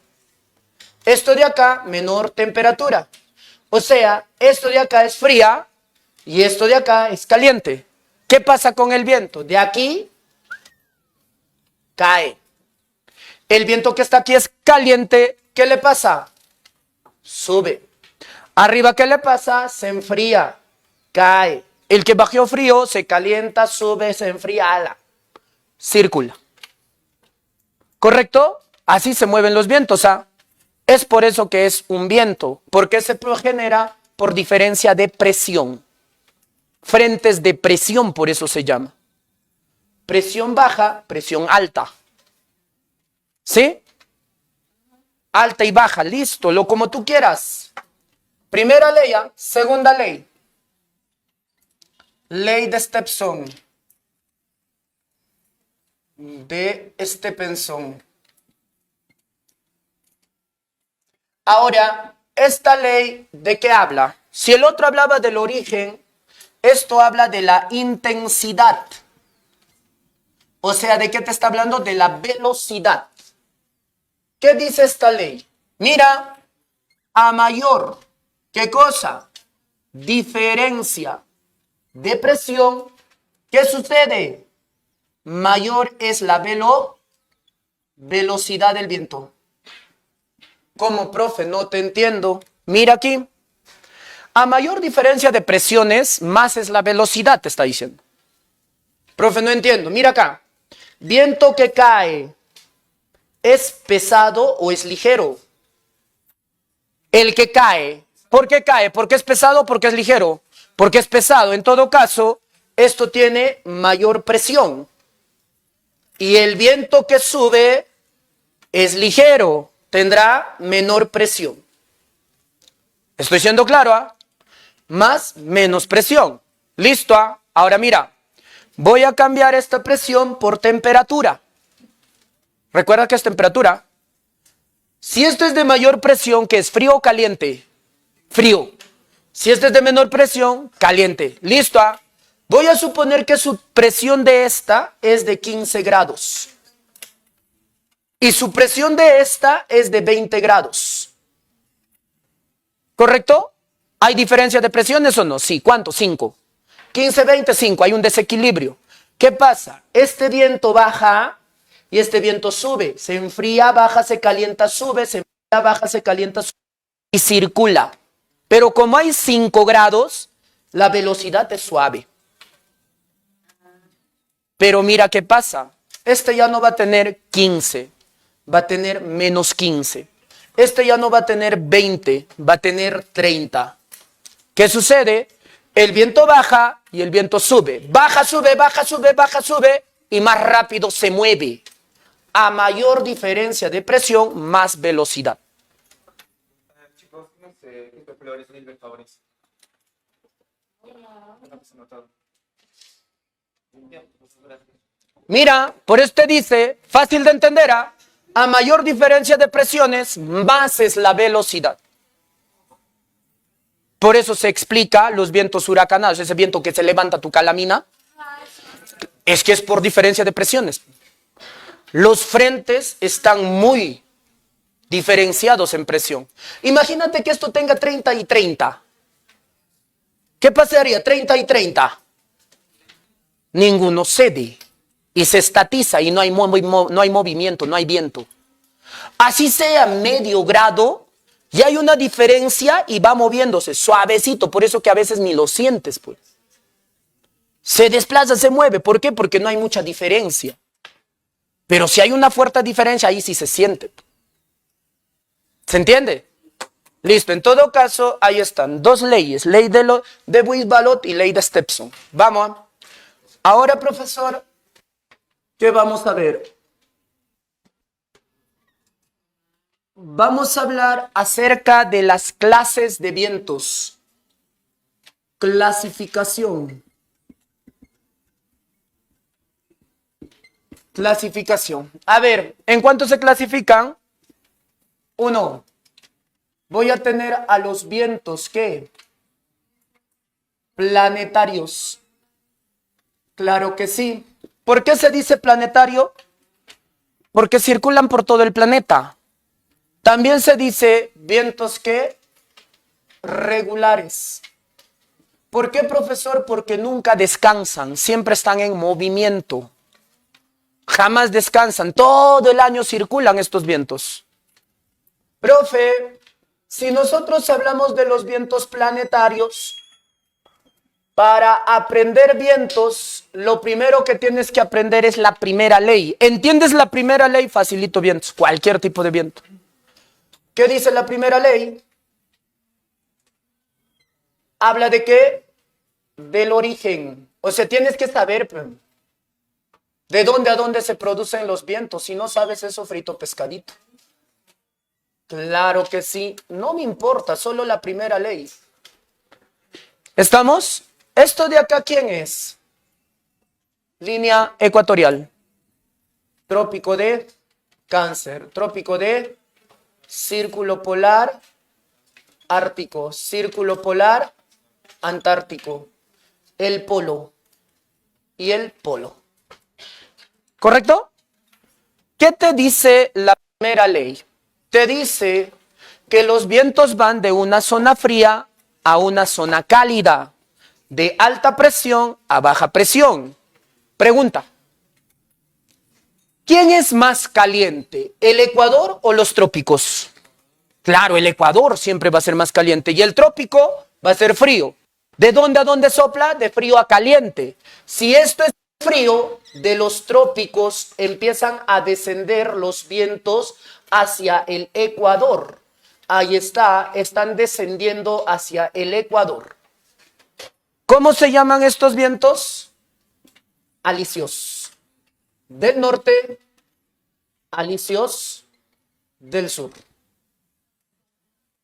Esto de acá, menor temperatura. O sea, esto de acá es fría y esto de acá es caliente. ¿Qué pasa con el viento? De aquí cae. El viento que está aquí es caliente. ¿Qué le pasa? Sube. Arriba, ¿qué le pasa? Se enfría. Cae. El que bajó frío se calienta, sube, se enfría, ala. Circula. ¿Correcto? Así se mueven los vientos, ¿ah? Es por eso que es un viento, porque se genera por diferencia de presión. Frentes de presión, por eso se llama. Presión baja, presión alta. ¿Sí? Alta y baja, listo, lo como tú quieras. Primera ley, segunda ley. Ley de Stephenson. De Stephenson. Ahora, esta ley, ¿de qué habla? Si el otro hablaba del origen, esto habla de la intensidad. O sea, ¿de qué te está hablando? De la velocidad. ¿Qué dice esta ley? Mira, a mayor, ¿qué cosa? Diferencia de presión, ¿qué sucede? Mayor es la velocidad del viento. ¿Cómo, profe? No te entiendo. Mira aquí. A mayor diferencia de presiones, más es la velocidad, te está diciendo. Profe, no entiendo. Mira acá. Viento que cae, ¿es pesado o es ligero? El que cae. ¿Por qué cae? ¿Porque es pesado o porque es ligero? Porque es pesado. En todo caso, esto tiene mayor presión. Y el viento que sube es ligero. Tendrá menor presión. ¿Estoy siendo claro? ¿Ah? Más, menos presión. ¿Listo? ¿Ah? Ahora mira, voy a cambiar esta presión por temperatura. ¿Recuerda que es temperatura? Si esto es de mayor presión, ¿qué es? ¿Frío o caliente? Frío. Si este es de menor presión, caliente. ¿Listo? ¿Ah? Voy a suponer que su presión de esta es de 15 grados. Y su presión de esta es de 20 grados. ¿Correcto? ¿Hay diferencia de presiones o no? Sí. ¿Cuánto? 5. 15, 20, 5. Hay un desequilibrio. ¿Qué pasa? Este viento baja y este viento sube. Se enfría, baja, se calienta, sube. Se enfría, baja, se calienta, sube. Y circula. Pero como hay 5 grados, la velocidad es suave. Pero mira qué pasa. Este ya no va a tener 15. Va a tener menos 15. Este ya no va a tener 20, va a tener 30. ¿Qué sucede? El viento baja y el viento sube. Baja, sube, baja, sube, baja, sube y más rápido se mueve. A mayor diferencia de presión, más velocidad. Chicos, no sé qué colores son Libertadores. Mira, por eso te dice, fácil de entender, ¿ah? A mayor diferencia de presiones, más es la velocidad. Por eso se explica los vientos huracanados, ese viento que se levanta tu calamina, es que es por diferencia de presiones. Los frentes están muy diferenciados en presión. Imagínate que esto tenga 30 y 30. ¿Qué pasaría? 30 y 30. Ninguno cede y se estatiza y no hay movimiento, no hay viento. Así sea medio grado, ya hay una diferencia y va moviéndose suavecito, por eso que a veces ni lo sientes, pues. Se desplaza, se mueve, ¿por qué? Porque no hay mucha diferencia. Pero si hay una fuerte diferencia, ahí sí se siente. ¿Se entiende? Listo, en todo caso, ahí están dos leyes, ley de Buys-Ballot y ley de Stepson. Vamos. Ahora, profesor, ¿qué vamos a ver? Vamos a hablar acerca de las clases de vientos. Clasificación. Clasificación. A ver, ¿en cuánto se clasifican? 1. Voy a tener a los vientos, ¿qué? Planetarios. Claro que sí. ¿Por qué se dice planetario? Porque circulan por todo el planeta. También se dice vientos, ¿qué? Regulares. ¿Por qué, profesor? Porque nunca descansan, siempre están en movimiento. Jamás descansan, todo el año circulan estos vientos. Profe, si nosotros hablamos de los vientos planetarios, para aprender vientos, lo primero que tienes que aprender es la primera ley. ¿Entiendes la primera ley? Facilito vientos, cualquier tipo de viento. ¿Qué dice la primera ley? Habla de qué? Del origen. O sea, tienes que saber de dónde a dónde se producen los vientos. Si no sabes eso, frito pescadito. Claro que sí. No me importa, solo la primera ley. ¿Estamos? ¿Esto de acá quién es? Línea ecuatorial. Trópico de Cáncer. Trópico de Círculo polar ártico. Círculo polar antártico. El polo y el polo. ¿Correcto? ¿Qué te dice la primera ley? Te dice que los vientos van de una zona fría a una zona cálida, de alta presión a baja presión. Pregunta, ¿quién es más caliente, el Ecuador o los trópicos? Claro, el Ecuador siempre va a ser más caliente y el trópico va a ser frío. ¿De dónde a dónde sopla? De frío a caliente. Si esto es frío, de los trópicos empiezan a descender los vientos hacia el Ecuador. Ahí está, están descendiendo hacia el Ecuador. ¿Cómo se llaman estos vientos? Alisios del norte, alisios del sur.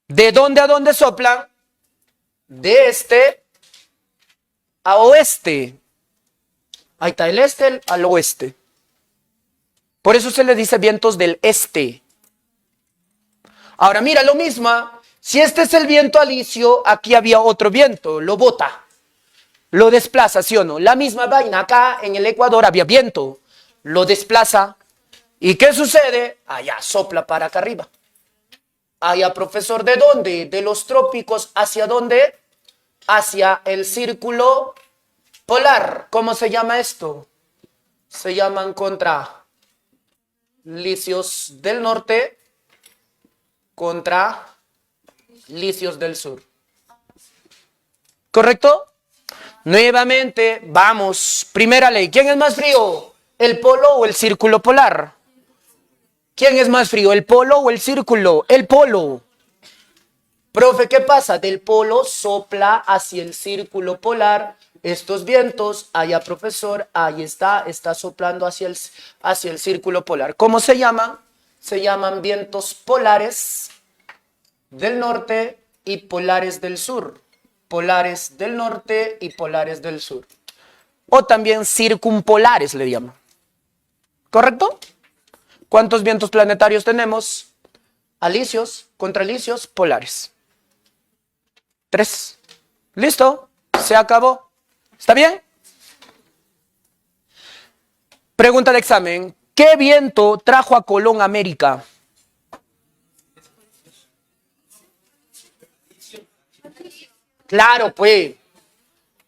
¿De dónde a dónde soplan? De este a oeste. Ahí está el este al oeste. Por eso se le dice vientos del este. Ahora mira lo mismo. Si este es el viento alisio, aquí había otro viento, lo bota. Lo desplaza, ¿sí o no? La misma vaina, acá en el Ecuador había viento, lo desplaza. ¿Y qué sucede? Allá sopla para acá arriba. Allá, profesor, ¿de dónde? De los trópicos, ¿hacia dónde? Hacia el círculo polar. ¿Cómo se llama esto? Se llaman contralicios del norte contra licios del sur. ¿Correcto? Nuevamente, vamos. Primera ley. ¿Quién es más frío? ¿El polo o el círculo polar? ¿Quién es más frío? ¿El polo o el círculo? El polo. Profe, ¿qué pasa? Del polo sopla hacia el círculo polar. Estos vientos, allá profesor, ahí está soplando hacia el círculo polar. ¿Cómo se llaman? Se llaman vientos polares del norte y polares del sur. Polares del norte y polares del sur. O también circumpolares le llaman. ¿Correcto? ¿Cuántos vientos planetarios tenemos? Alisios, contralisios, polares. 3. ¿Listo? Se acabó. ¿Está bien? Pregunta de examen. ¿Qué viento trajo a Colón a América? Claro, pues.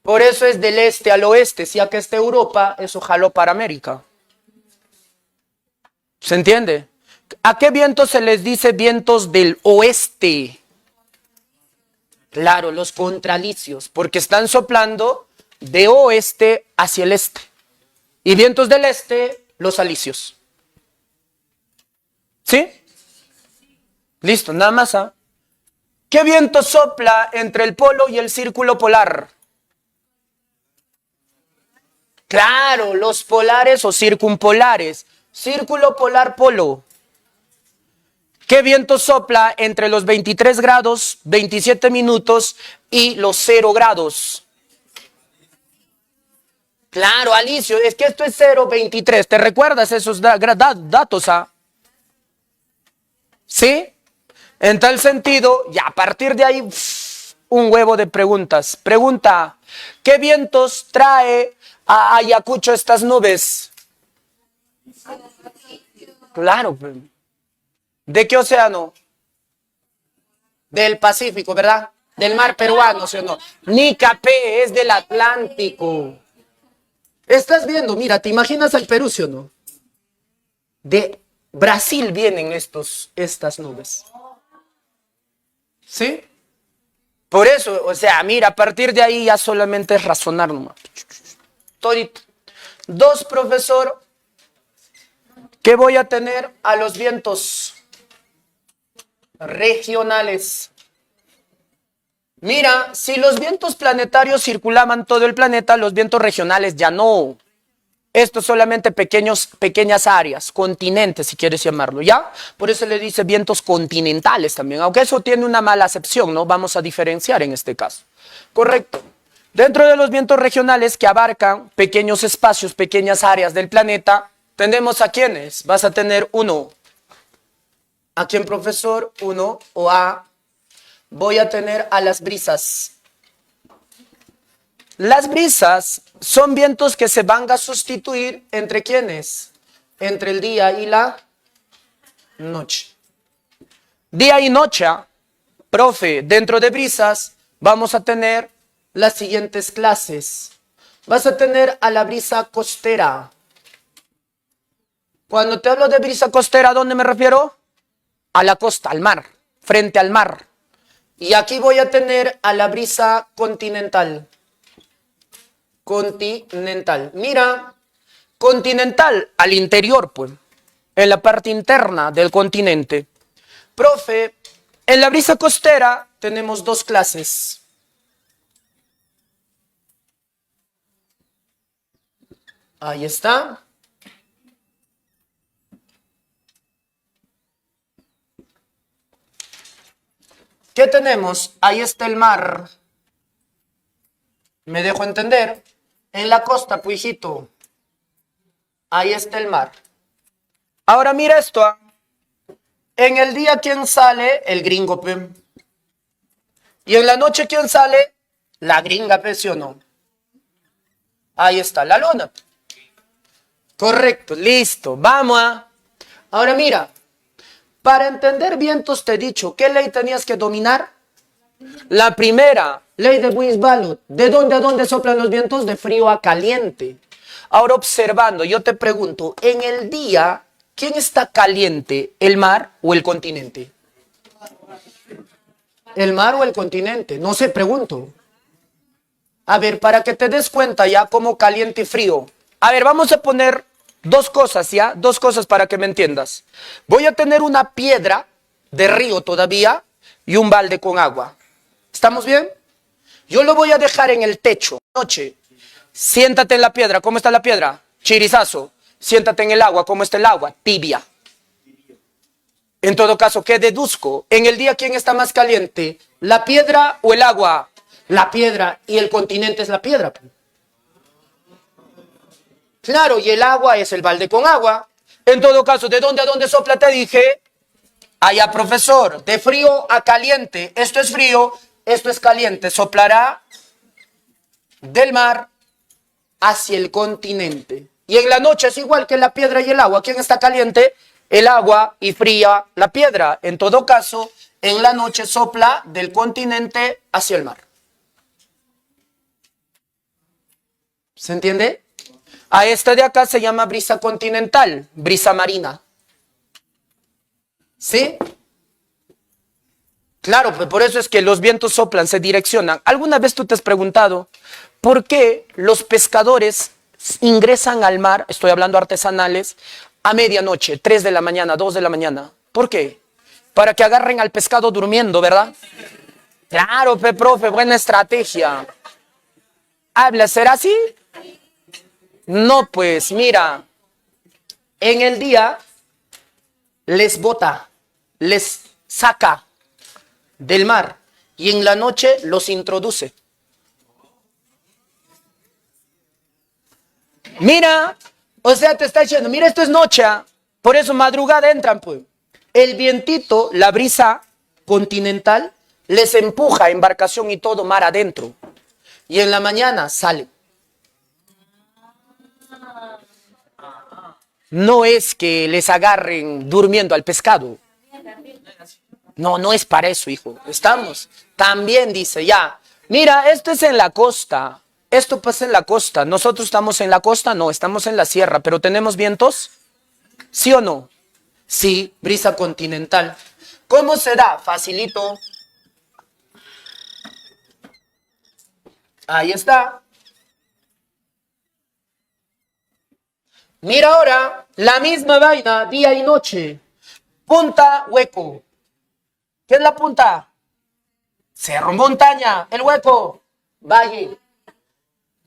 Por eso es del este al oeste. Si acá está Europa, eso jaló para América. ¿Se entiende? ¿A qué vientos se les dice vientos del oeste? Claro, los contralicios, porque están soplando de oeste hacia el este. Y vientos del este, los alisios. ¿Sí? Listo, nada más. ¿Ah? ¿Qué viento sopla entre el polo y el círculo polar? Claro, los polares o circumpolares. Círculo polar polo. ¿Qué viento sopla entre los 23 grados, 27 minutos y los 0 grados? Claro, Alicio, es que esto es 0,23. ¿Te recuerdas esos datos? ¿Ah? ¿Sí? En tal sentido, ya a partir de ahí, un huevo de preguntas. Pregunta, ¿qué vientos trae a Ayacucho estas nubes? Claro. ¿De qué océano? Del Pacífico, ¿verdad? Del mar peruano, ¿sí o no? Nicapé es del Atlántico. Estás viendo, mira, ¿te imaginas al Perú, sí o no? De Brasil vienen estas nubes. ¿Sí? Por eso, o sea, mira, a partir de ahí ya solamente es razonar nomás. Todito. 2, profesor, ¿qué voy a tener a los vientos regionales? Mira, si los vientos planetarios circulaban todo el planeta, los vientos regionales ya no. Esto solamente pequeñas áreas, continentes, si quieres llamarlo, ¿ya? Por eso le dice vientos continentales también, aunque eso tiene una mala acepción, ¿no? Vamos a diferenciar en este caso. Correcto. Dentro de los vientos regionales que abarcan pequeños espacios, pequeñas áreas del planeta, tenemos a quiénes. Vas a tener uno. ¿A quién, profesor? Uno o a... Voy a tener a las brisas. Las brisas son vientos que se van a sustituir entre quiénes, entre el día y la noche. Día y noche, profe, dentro de brisas vamos a tener las siguientes clases. Vas a tener a la brisa costera. Cuando te hablo de brisa costera, ¿a dónde me refiero? A la costa, al mar, frente al mar. Y aquí voy a tener a la brisa continental. Continental. Mira, continental al interior, pues, en la parte interna del continente. Profe, en la brisa costera tenemos 2 clases. Ahí está. ¿Qué tenemos? Ahí está el mar. ¿Me dejo entender? En la costa, puijito. Ahí está el mar. Ahora mira esto. En el día, ¿quién sale? El gringo, pe. Y en la noche, ¿quién sale? La gringa, pe, ¿sí o no? Ahí está la luna. Correcto, listo. Vamos a... Ahora mira. Para entender vientos te he dicho, ¿qué ley tenías que dominar? La primera, ley de Buis-Ballot. ¿De dónde a dónde soplan los vientos? De frío a caliente. Ahora observando, yo te pregunto, en el día, ¿quién está caliente? ¿El mar o el continente? ¿El mar o el continente? No sé, pregunto. A ver, para que te des cuenta ya cómo caliente y frío. A ver, vamos a poner 2 cosas, ¿ya? 2 cosas para que me entiendas. Voy a tener una piedra de río todavía y un balde con agua. ¿Estamos bien? Yo lo voy a dejar en el techo. Noche. Siéntate en la piedra. ¿Cómo está la piedra? Chirizazo. Siéntate en el agua. ¿Cómo está el agua? Tibia. En todo caso, ¿qué deduzco? En el día, ¿quién está más caliente? ¿La piedra o el agua? La piedra. Y el continente es la piedra. Claro, y el agua es el balde con agua. En todo caso, ¿de dónde a dónde sopla? Te dije. Allá, profesor. De frío a caliente. Esto es frío. esto es caliente, soplará del mar hacia el continente. Y en la noche es igual que la piedra y el agua. ¿Quién está caliente? El agua, y fría la piedra. En todo caso, en la noche sopla del continente hacia el mar. ¿Se entiende? A esta de acá se llama brisa continental, brisa marina. ¿Sí? Claro, pues por eso es que los vientos soplan, se direccionan. ¿Alguna vez tú te has preguntado por qué los pescadores ingresan al mar, estoy hablando artesanales, a medianoche, 3 de la mañana, 2 de la mañana? ¿Por qué? Para que agarren al pescado durmiendo, ¿verdad? Claro, profe, buena estrategia. ¿Habla, será así? No, pues mira, en el día les bota, les saca del mar y en la noche los introduce. Mira, o sea, te está diciendo, mira, esto es noche, por eso madrugada entran, pues. El vientito, la brisa continental, les empuja embarcación y todo mar adentro. Y en la mañana sale. No es que les agarren durmiendo al pescado. No, no es para eso, hijo. Estamos. También dice, ya, mira, esto es en la costa. Esto pasa en la costa. Nosotros estamos en la costa, no, estamos en la sierra, pero ¿tenemos vientos? ¿Sí o no? Sí, brisa continental. ¿Cómo se da? Facilito. Ahí está. Mira ahora, la misma vaina, día y noche. Punta, hueco. ¿Qué es la punta? Cerro, montaña, el hueco, valle.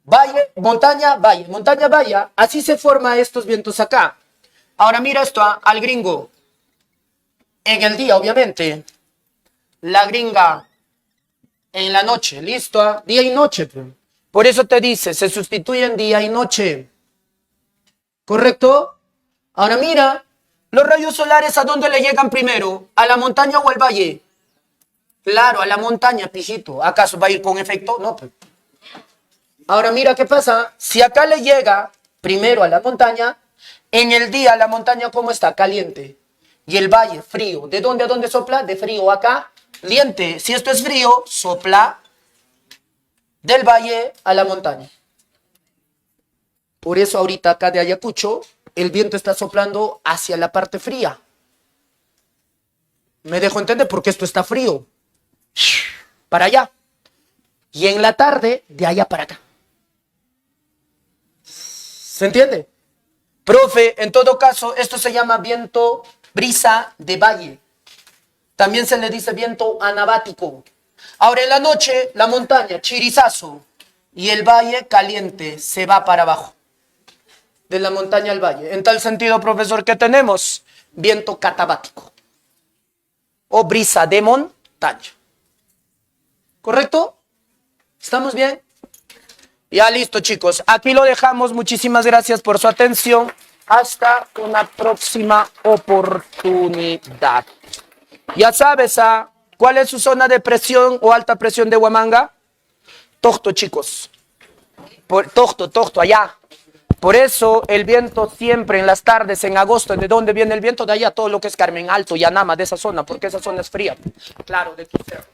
Valle, montaña, valle, montaña, valle. Así se forman estos vientos acá. Ahora mira esto al gringo. En el día, obviamente. La gringa en la noche, listo, día y noche. Por eso te dice, se sustituyen día y noche. ¿Correcto? Ahora mira, los rayos solares, ¿a dónde le llegan primero? ¿A la montaña o al valle? Claro, a la montaña, pijito. ¿Acaso va a ir con efecto? No, pues. Ahora mira qué pasa. Si acá le llega primero a la montaña, en el día la montaña, ¿cómo está? Caliente. Y el valle, frío. ¿De dónde a dónde sopla? De frío acá, caliente. Si esto es frío, sopla del valle a la montaña. Por eso ahorita acá de Ayacucho, el viento está soplando hacia la parte fría. ¿Me dejo entender? Porque esto está frío. Para allá. Y en la tarde, de allá para acá. ¿Se entiende? Profe, en todo caso, esto se llama viento, brisa de valle. También se le dice viento anabático. Ahora en la noche, la montaña, chirizazo. Y el valle caliente, se va para abajo. De la montaña al valle. En tal sentido, profesor, ¿qué tenemos? Viento catabático. O brisa de montaña. ¿Correcto? ¿Estamos bien? Ya listo, chicos. Aquí lo dejamos. Muchísimas gracias por su atención. Hasta una próxima oportunidad. Ya sabes, ¿cuál es su zona de presión o alta presión de Huamanga? Toxto, chicos. Toxto, allá. Por eso el viento siempre en las tardes, en agosto, ¿de dónde viene el viento? De allá, todo lo que es Carmen Alto, Yanama, de esa zona, porque esa zona es fría. Claro, de tu cerro.